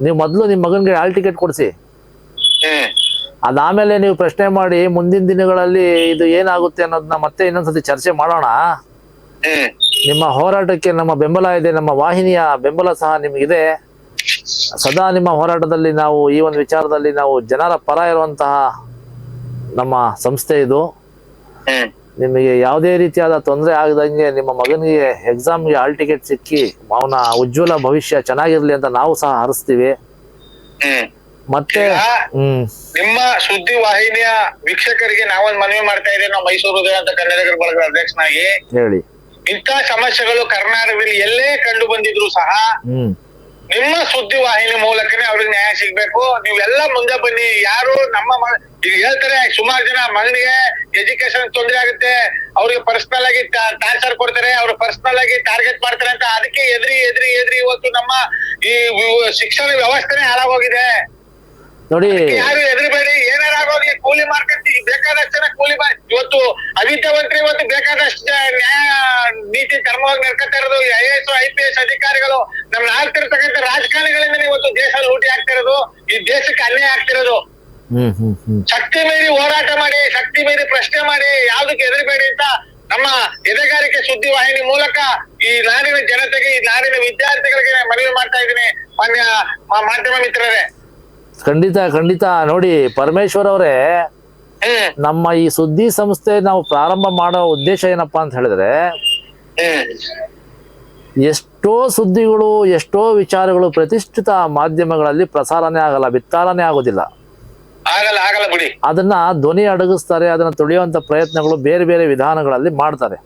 ನೀವು ಮೊದಲು ನಿಮ್ ಮಗನ್ಗೆ ಹಾಲ್ ಟಿಕೆಟ್ ಕೊಡ್ಸಿ. ಅದಾದ್ಮೇಲೆ ನೀವು ಪ್ರಶ್ನೆ ಮಾಡಿ ಮುಂದಿನ ದಿನಗಳಲ್ಲಿ ಇದು ಏನಾಗುತ್ತೆ ಅನ್ನೋದನ್ನ ಮತ್ತೆ ಇನ್ನೊಂದ್ಸತಿ ಚರ್ಚೆ ಮಾಡೋಣ. ನಿಮ್ಮ ಹೋರಾಟಕ್ಕೆ ನಮ್ಮ ಬೆಂಬಲ ಇದೆ, ನಮ್ಮ ವಾಹಿನಿಯ ಬೆಂಬಲ ಸಹ ನಿಮಗಿದೆ. ಸದಾ ನಿಮ್ಮ ಹೋರಾಟದಲ್ಲಿ ನಾವು ಈ ಒಂದು ವಿಚಾರದಲ್ಲಿ ನಾವು ಜನರ ಪರ ಇರುವಂತಹ ನಮ್ಮ ಸಂಸ್ಥೆ ಇದು. ನಿಮಗೆ ಯಾವುದೇ ರೀತಿಯಾದ ತೊಂದರೆ ಆಗದಂಗೆ ನಿಮ್ಮ ಮಗನಿಗೆ ಎಕ್ಸಾಮ್ಗೆ ಹಾಲ್ ಟಿಕೆಟ್ ಸಿಕ್ಕಿ ಅವನ ಉಜ್ವಲ ಭವಿಷ್ಯ ಚೆನ್ನಾಗಿರ್ಲಿ ಅಂತ ನಾವು ಸಹ ಹರಿಸ್ತೀವಿ. ಮತ್ತೆ ನಿಮ್ಮ ಸುದ್ದಿ ವಾಹಿನಿಯ ವೀಕ್ಷಕರಿಗೆ ನಾವೊಂದು ಮನವಿ ಮಾಡ್ತಾ ಇದ್ದೇವೆ. ನಾವು ಮೈಸೂರು ಉದಯ ಅಂತ ಕನ್ನಡಿಗರ ಬಳಗದ ಅಧ್ಯಕ್ಷನಾಗಿ ಹೇಳಿ, ಇಂಥ ಸಮಸ್ಯೆಗಳು ಕರ್ನಾಟಕದಲ್ಲಿ ಎಲ್ಲೇ ಕಂಡು ಬಂದಿದ್ರು ಸಹ ನಿಮ್ಮ ಸುದ್ದಿ ವಾಹಿನಿ ಮೂಲಕನೇ ಅವ್ರಿಗೆ ನ್ಯಾಯ ಸಿಗ್ಬೇಕು. ನೀವೆಲ್ಲ ಮುಂದೆ ಬನ್ನಿ. ಯಾರು ನಮ್ಮ ಈಗ ಹೇಳ್ತಾರೆ ಸುಮಾರು ಜನ ಮಗನಿಗೆ ಎಜುಕೇಶನ್ ತೊಂದರೆ ಆಗುತ್ತೆ, ಅವ್ರಿಗೆ ಪರ್ಸನಲ್ ಆಗಿ ಟಾರ್ಚರ್ ಕೊಡ್ತಾರೆ, ಅವ್ರು ಪರ್ಸನಲ್ ಆಗಿ ಟಾರ್ಗೆಟ್ ಮಾಡ್ತಾರೆ ಅಂತ ಅದಕ್ಕೆ ಎದ್ರಿ ಇವತ್ತು ನಮ್ಮ ಈ ಶಿಕ್ಷಣ ವ್ಯವಸ್ಥೆನೇ ಹಾಳಾಗೋಗಿದೆ ನೋಡಿ. ಯಾರು ಎದ್ರಿಬೇಡಿ, ಏನಾರಾಗೋಗಿ ಕೂಲಿ ಮಾರ್ಕೆಟ್ ಬೇಕಾದಷ್ಟು ಜನ ಕೂಲಿ ಇವತ್ತು ಅವಿದ್ಯಾವಂತರು ಇವತ್ತು ಬೇಕಾದಷ್ಟು ನ್ಯಾಯ ನೀತಿ ಧರ್ಮವಾಗಿ ನಡ್ಕೊತಾ ಇರೋದು. IAS IPS ಅಧಿಕಾರಿಗಳು ನಮ್ನ ಆಗ್ತಿರ್ತಕ್ಕಂಥ ರಾಜಕಾರಣಿಗಳಿಂದ ಇವತ್ತು ದೇಶ ಲೂಟಿ ಆಗ್ತಿರೋದು, ಈ ದೇಶಕ್ಕೆ ಅನ್ಯಾಯ ಆಗ್ತಿರೋದು. ಶಕ್ತಿ ಮೀರಿ ಹೋರಾಟ ಮಾಡಿ, ಶಕ್ತಿ ಮೀರಿ ಪ್ರಶ್ನೆ ಮಾಡಿ, ಯಾವ್ದಕ್ಕೆ ಹೆದರಬೇಡಿ ಅಂತ ನಮ್ಮ ಎದೆಗಾರಿಕೆ ಸುದ್ದಿವಾಹಿನಿ ಮೂಲಕ ಈ ನಾಡಿನ ಜನತೆಗೆ, ಈ ನಾಡಿನ ವಿದ್ಯಾರ್ಥಿಗಳಿಗೆ ಮನವಿ ಮಾಡ್ತಾ ಇದ್ದೀನಿ ಮಾನ್ಯ ಮಾಧ್ಯಮ ಮಿತ್ರರೇ. ಖಂಡಿತ ಖಂಡಿತ. ನೋಡಿ ಪರಮೇಶ್ವರ್ ಅವರೇ, ನಮ್ಮ ಈ ಸುದ್ದಿ ಸಂಸ್ಥೆ ನಾವು ಪ್ರಾರಂಭ ಮಾಡೋ ಉದ್ದೇಶ ಏನಪ್ಪಾ ಅಂತ ಹೇಳಿದ್ರೆ, ಎಷ್ಟೋ ಸುದ್ದಿಗಳು, ಎಷ್ಟೋ ವಿಚಾರಗಳು ಪ್ರತಿಷ್ಠಿತ ಮಾಧ್ಯಮಗಳಲ್ಲಿ ಪ್ರಸಾರನೇ ಆಗಲ್ಲ, ಬಿತ್ತಾರನೇ ಆಗೋದಿಲ್ಲ. ಆಗಲ್ಲ ಬಿಡಿ. ಅದನ್ನ ಧ್ವನಿ ಅಡಗಿಸ್ತಾರೆ, ಅದನ್ನ ತುಳಿಯುವಂತ ಪ್ರಯತ್ನಗಳು ಬೇರೆ ಬೇರೆ ವಿಧಾನಗಳಲ್ಲಿ ಮಾಡ್ತಾರೆ.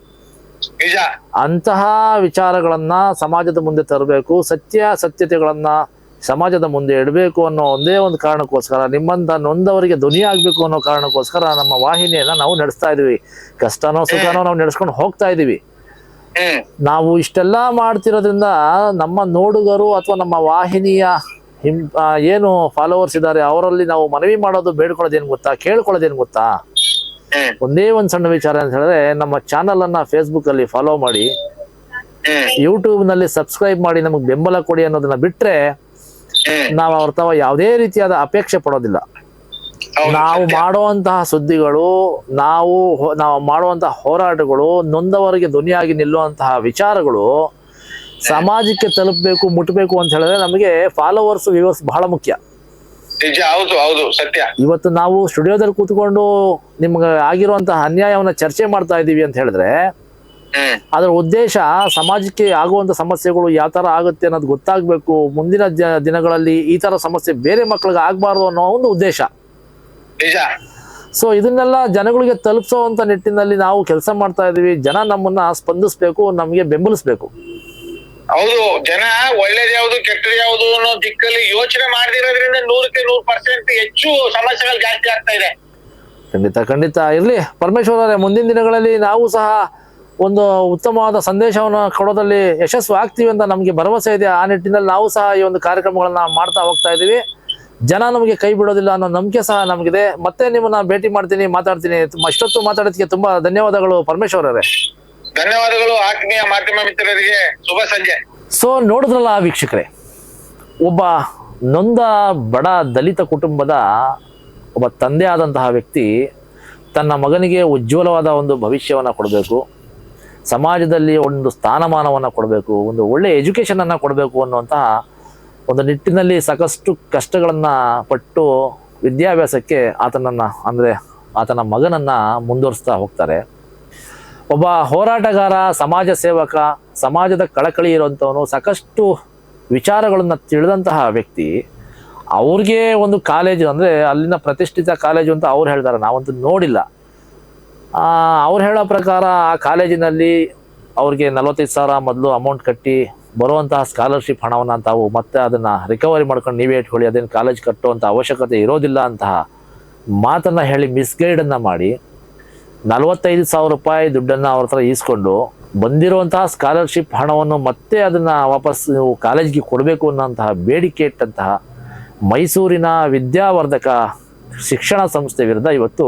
ನಿಜ. ಅಂತಹ ವಿಚಾರಗಳನ್ನ ಸಮಾಜದ ಮುಂದೆ ತರಬೇಕು, ಸತ್ಯತೆಗಳನ್ನ ಸಮಾಜದ ಮುಂದೆ ಇಡಬೇಕು ಅನ್ನೋ ಒಂದೇ ಒಂದು ಕಾರಣಕ್ಕೋಸ್ಕರ, ನಿಮ್ಮಂತ ನೊಂದವರಿಗೆ ಧ್ವನಿ ಆಗ್ಬೇಕು ಅನ್ನೋ ಕಾರಣಕ್ಕೋಸ್ಕರ ನಮ್ಮ ವಾಹಿನಿಯನ್ನ ನಾವು ನಡೆಸ್ತಾ ಇದೀವಿ. ಕಷ್ಟನೋ ಸುಖನೋ ನಾವು ನಡೆಸ್ಕೊಂಡು ಹೋಗ್ತಾ ಇದೀವಿ. ನಾವು ಇಷ್ಟೆಲ್ಲ ಮಾಡ್ತಿರೋದ್ರಿಂದ ನಮ್ಮ ನೋಡುಗರು ಅಥವಾ ನಮ್ಮ ವಾಹಿನಿಯ ಏನು ಫಾಲೋವರ್ಸ್ ಇದ್ದಾರೆ ಅವರಲ್ಲಿ ನಾವು ಮನವಿ ಮಾಡೋದು, ಬೇಡ್ಕೊಳ್ಳೋದೇನು ಗೊತ್ತಾ, ಕೇಳ್ಕೊಳ್ಳೋದೇನು ಗೊತ್ತಾ, ಒಂದೇ ಒಂದು ಸಣ್ಣ ವಿಚಾರ ಅಂತ ಹೇಳಿದ್ರೆ, ನಮ್ಮ ಚಾನಲ್ ಅನ್ನ ಫೇಸ್ಬುಕ್ ಅಲ್ಲಿ ಫಾಲೋ ಮಾಡಿ, ಯೂಟ್ಯೂಬ್ ನಲ್ಲಿ ಸಬ್ಸ್ಕ್ರೈಬ್ ಮಾಡಿ, ನಮಗೆ ಬೆಂಬಲ ಕೊಡಿ ಅನ್ನೋದನ್ನ ಬಿಟ್ರೆ ನಾವು ಅವ್ರ ತಾವ ಯಾವುದೇ ರೀತಿಯಾದ ಅಪೇಕ್ಷೆ ಪಡೋದಿಲ್ಲ. ನಾವು ಮಾಡುವಂತಹ ಸುದ್ದಿಗಳು, ನಾವು ಮಾಡುವಂತಹ ಹೋರಾಟಗಳು, ನೊಂದವರಿಗೆ ಧ್ವನಿಯಾಗಿ ನಿಲ್ಲುವಂತಹ ವಿಚಾರಗಳು ಸಮಾಜಕ್ಕೆ ತಲುಪಬೇಕು, ಮುಟ್ಟಬೇಕು ಅಂತ ಹೇಳಿದ್ರೆ ನಮಗೆ ಫಾಲೋವರ್ಸ್, ವ್ಯೂವರ್ಸ್ ಬಹಳ ಮುಖ್ಯ. ಹೌದು ಸತ್ಯ. ಇವತ್ತು ನಾವು ಸ್ಟುಡಿಯೋದಲ್ಲಿ ಕೂತ್ಕೊಂಡು ನಿಮ್ಗೆ ಆಗಿರುವಂತಹ ಅನ್ಯಾಯವನ್ನ ಚರ್ಚೆ ಮಾಡ್ತಾ ಇದೀವಿ ಅಂತ ಹೇಳಿದ್ರೆ ಅದರ ಉದ್ದೇಶ ಸಮಾಜಕ್ಕೆ ಆಗುವಂತ ಸಮಸ್ಯೆಗಳು ಯಾವ ತರ ಆಗುತ್ತೆ ಅನ್ನೋದು ಗೊತ್ತಾಗ್ಬೇಕು, ಮುಂದಿನ ದಿನಗಳಲ್ಲಿ ಈ ತರ ಸಮಸ್ಯೆ ಬೇರೆ ಮಕ್ಕಳಿಗೆ ಆಗ್ಬಾರ್ದು ಅನ್ನೋ ಒಂದು ಉದ್ದೇಶ. ಸೊ ಇದನ್ನೆಲ್ಲ ಜನಗಳಿಗೆ ತಲುಪಿಸುವಂತ ನಿಟ್ಟಿನಲ್ಲಿ ನಾವು ಕೆಲಸ ಮಾಡ್ತಾ ಇದೀವಿ. ಜನ ನಮ್ಮನ್ನ ಸ್ಪಂದಿಸ್ಬೇಕು, ನಮ್ಗೆ ಬೆಂಬಲಿಸ್ಬೇಕು. ಹೌದು, ಜನ ಒಳ್ಳೇದ್ ಯಾವ್ದು ಕೆಟ್ಟದ್ ಯಾವ್ದು ಅನ್ನೋ ದಿಕ್ಕಲ್ಲಿ ಯೋಚನೆ ಮಾಡದಿರೋದ್ರಿಂದ 100% ಹೆಚ್ಚು ಸಮಸ್ಯೆಗಳು ಜಾಸ್ತಿ ಆಗ್ತಾ ಇದೆ. ಖಂಡಿತ ಇರ್ಲಿ ಪರಮೇಶ್ವರ್ ಅವರೇ, ಮುಂದಿನ ದಿನಗಳಲ್ಲಿ ನಾವು ಸಹ ಒಂದು ಉತ್ತಮವಾದ ಸಂದೇಶವನ್ನು ಕೊಡೋದ್ರಲ್ಲಿ ಯಶಸ್ವಿ ಆಗ್ತೀವಿ ಅಂತ ನಮಗೆ ಭರವಸೆ ಇದೆ. ಆ ನಿಟ್ಟಿನಲ್ಲಿ ನಾವು ಸಹ ಈ ಒಂದು ಕಾರ್ಯಕ್ರಮಗಳನ್ನ ಮಾಡ್ತಾ ಹೋಗ್ತಾ ಇದೀವಿ. ಜನ ನಮಗೆ ಕೈ ಬಿಡೋದಿಲ್ಲ ಅನ್ನೋ ನಂಬಿಕೆ ಸಹ ನಮಗಿದೆ. ಮತ್ತೆ ನಿಮ್ಮನ್ನ ಭೇಟಿ ಮಾಡ್ತೀನಿ, ಮಾತಾಡ್ತೀನಿ. ಇಷ್ಟೊತ್ತು ಮಾತಾಡೋದಕ್ಕೆ ತುಂಬಾ ಧನ್ಯವಾದಗಳು ಪರಮೇಶ್ವರ್ ಅವರೇ. ಧನ್ಯವಾದಗಳು ಆತ್ಮೀಯ ಮಾಧ್ಯಮ ಮಿತ್ರರಿಗೆ. ಶುಭ ಸಂಜೆ. ಸೊ ನೋಡಿದ್ರಲ್ಲ ವೀಕ್ಷಕರೇ, ಒಬ್ಬ ನೊಂದ ಬಡ ದಲಿತ ಕುಟುಂಬದ ಒಬ್ಬ ತಂದೆ ಆದಂತಹ ವ್ಯಕ್ತಿ ತನ್ನ ಮಗನಿಗೆ ಉಜ್ವಲವಾದ ಒಂದು ಭವಿಷ್ಯವನ್ನು ಕೊಡಬೇಕು, ಸಮಾಜದಲ್ಲಿ ಒಂದು ಸ್ಥಾನಮಾನವನ್ನು ಕೊಡಬೇಕು, ಒಂದು ಒಳ್ಳೆ ಎಜುಕೇಷನನ್ನು ಕೊಡಬೇಕು ಅನ್ನುವಂತಹ ಒಂದು ನಿಟ್ಟಿನಲ್ಲಿ ಸಾಕಷ್ಟು ಕಷ್ಟಗಳನ್ನು ಪಟ್ಟು ವಿದ್ಯಾಭ್ಯಾಸಕ್ಕೆ ಆತನ ಮಗನನ್ನು ಮುಂದುವರಿಸ್ತಾ ಹೋಗ್ತಾರೆ. ಒಬ್ಬ ಹೋರಾಟಗಾರ, ಸಮಾಜ ಸೇವಕ, ಸಮಾಜದ ಕಳಕಳಿ ಇರುವಂಥವನು, ಸಾಕಷ್ಟು ವಿಚಾರಗಳನ್ನು ತಿಳಿದಂತಹ ವ್ಯಕ್ತಿ. ಅವ್ರಿಗೆ ಒಂದು ಕಾಲೇಜು ಅಂದರೆ ಅಲ್ಲಿನ ಪ್ರತಿಷ್ಠಿತ ಕಾಲೇಜು ಅಂತ ಅವ್ರು ಹೇಳ್ತಾರೆ, ನಾವಂತೂ ನೋಡಿಲ್ಲ. ಅವ್ರು ಹೇಳೋ ಪ್ರಕಾರ ಆ ಕಾಲೇಜಿನಲ್ಲಿ ಅವ್ರಿಗೆ 45,000 ಮೊದಲು ಅಮೌಂಟ್ ಕಟ್ಟಿ ಬರುವಂತಹ ಸ್ಕಾಲರ್ಶಿಪ್ ಹಣವನ್ನು ತಾವು ಮತ್ತೆ ಅದನ್ನು ರಿಕವರಿ ಮಾಡ್ಕೊಂಡು ನೀವೇ ಇಟ್ಕೊಳ್ಳಿ, ಅದೇನು ಕಾಲೇಜ್ ಕಟ್ಟುವಂಥ ಅವಶ್ಯಕತೆ ಇರೋದಿಲ್ಲ ಅಂತಹ ಮಾತನ್ನು ಹೇಳಿ ಮಿಸ್ಗೈಡನ್ನು ಮಾಡಿ 45,000 ರೂಪಾಯಿ ದುಡ್ಡನ್ನು ಅವ್ರ ಹತ್ರ ಈಸ್ಕೊಂಡು ಬಂದಿರುವಂತಹ ಸ್ಕಾಲರ್ಶಿಪ್ ಹಣವನ್ನು ಮತ್ತೆ ಅದನ್ನು ವಾಪಸ್ ಕಾಲೇಜ್ಗೆ ಕೊಡಬೇಕು ಅನ್ನೋಂತಹ ಬೇಡಿಕೆ ಇಟ್ಟಂತಹ ಮೈಸೂರಿನ ವಿದ್ಯಾವರ್ಧಕ ಶಿಕ್ಷಣ ಸಂಸ್ಥೆ ವಿರುದ್ಧ ಇವತ್ತು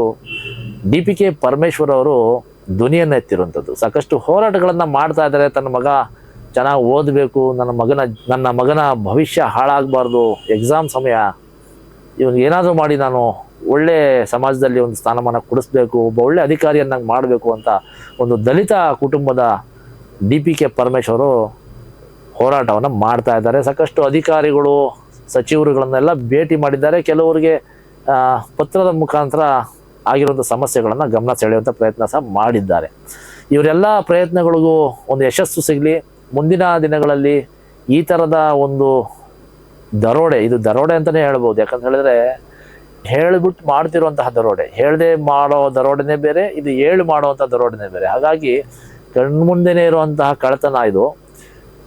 DPK ಪರಮೇಶ್ವರ್ ಅವರು ಧ್ವನಿಯನ್ನು ಎತ್ತಿರುವಂಥದ್ದು. ಸಾಕಷ್ಟು ಹೋರಾಟಗಳನ್ನು ಮಾಡ್ತಾ ಇದ್ದಾರೆ. ತನ್ನ ಮಗ ಚೆನ್ನಾಗಿ ಓದಬೇಕು, ನನ್ನ ಮಗನ ಭವಿಷ್ಯ ಹಾಳಾಗಬಾರ್ದು, ಎಕ್ಸಾಮ್ ಸಮಯ, ಇವನು ಏನಾದರೂ ಮಾಡಿ ನಾನು ಒಳ್ಳೆ ಸಮಾಜದಲ್ಲಿ ಒಂದು ಸ್ಥಾನಮಾನ ಕೊಡಿಸ್ಬೇಕು, ಒಬ್ಬ ಒಳ್ಳೆ ಅಧಿಕಾರಿಯನ್ನಾಗಿ ಮಾಡಬೇಕು ಅಂತ ಒಂದು ದಲಿತ ಕುಟುಂಬದ DPK ಪರಮೇಶ್ವರು ಹೋರಾಟವನ್ನು ಮಾಡ್ತಾ ಇದ್ದಾರೆ. ಸಾಕಷ್ಟು ಅಧಿಕಾರಿಗಳು, ಸಚಿವರುಗಳನ್ನೆಲ್ಲ ಭೇಟಿ ಮಾಡಿದ್ದಾರೆ. ಕೆಲವರಿಗೆ ಪತ್ರದ ಮುಖಾಂತರ ಆಗಿರುವಂಥ ಸಮಸ್ಯೆಗಳನ್ನು ಗಮನ ಸೆಳೆಯುವಂಥ ಪ್ರಯತ್ನ ಸಹ ಮಾಡಿದ್ದಾರೆ. ಇವರೆಲ್ಲ ಪ್ರಯತ್ನಗಳಿಗೂ ಒಂದು ಯಶಸ್ಸು ಸಿಗಲಿ. ಮುಂದಿನ ದಿನಗಳಲ್ಲಿ ಈ ಥರದ ಒಂದು ದರೋಡೆ, ಇದು ದರೋಡೆ ಅಂತಲೇ ಹೇಳ್ಬೋದು. ಯಾಕಂತ ಹೇಳಿದ್ರೆ ಹೇಳಿಬಿಟ್ಟು ಮಾಡ್ತಿರುವಂತಹ ದರೋಡೆ, ಹೇಳದೆ ಮಾಡೋ ದರೋಡೆನೇ ಬೇರೆ, ಇದು ಹೇಳಿ ಮಾಡುವಂಥ ದರೋಡೆನೇ ಬೇರೆ. ಹಾಗಾಗಿ ಕಣ್ಮುಂದೆನೇ ಇರುವಂತಹ ಕಳ್ಳತನ ಇದು.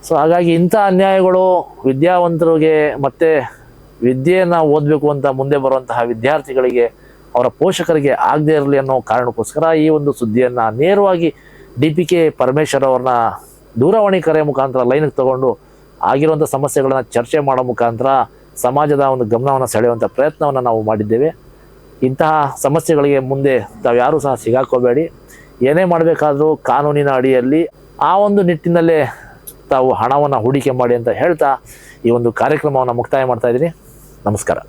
ಸೊ ಹಾಗಾಗಿ ಇಂಥ ಅನ್ಯಾಯಗಳು ವಿದ್ಯಾವಂತರಿಗೆ ಮತ್ತು ವಿದ್ಯೆಯನ್ನು ಓದಬೇಕು ಅಂತ ಮುಂದೆ ಬರುವಂತಹ ವಿದ್ಯಾರ್ಥಿಗಳಿಗೆ, ಅವರ ಪೋಷಕರಿಗೆ ಆಗದೇ ಇರಲಿ ಅನ್ನೋ ಕಾರಣಕ್ಕೋಸ್ಕರ ಈ ಒಂದು ಸುದ್ದಿಯನ್ನು ನೇರವಾಗಿ DPK ಪರಮೇಶ್ವರ್ ಅವ್ರನ್ನ ದೂರವಾಣಿ ಕರೆ ಮುಖಾಂತರ ಲೈನಿಗೆ ತಗೊಂಡು ಆಗಿರುವಂಥ ಸಮಸ್ಯೆಗಳನ್ನು ಚರ್ಚೆ ಮಾಡೋ ಮುಖಾಂತರ ಸಮಾಜದ ಒಂದು ಗಮನವನ್ನು ಸೆಳೆಯುವಂಥ ಪ್ರಯತ್ನವನ್ನು ನಾವು ಮಾಡಿದ್ದೇವೆ. ಇಂತಹ ಸಮಸ್ಯೆಗಳಿಗೆ ಮುಂದೆ ತಾವು ಯಾರೂ ಸಹ ಸಿಗಾಕೋಬೇಡಿ. ಏನೇ ಮಾಡಬೇಕಾದ್ರೂ ಕಾನೂನಿನ ಅಡಿಯಲ್ಲಿ ಆ ಒಂದು ನಿಟ್ಟಿನಲ್ಲೇ ತಾವು ಹಣವನ್ನು ಹೂಡಿಕೆ ಮಾಡಿ ಅಂತ ಹೇಳ್ತಾ ಈ ಒಂದು ಕಾರ್ಯಕ್ರಮವನ್ನು ಮುಕ್ತಾಯ ಮಾಡ್ತಾ ಇದ್ದೀನಿ. ನಮಸ್ಕಾರ.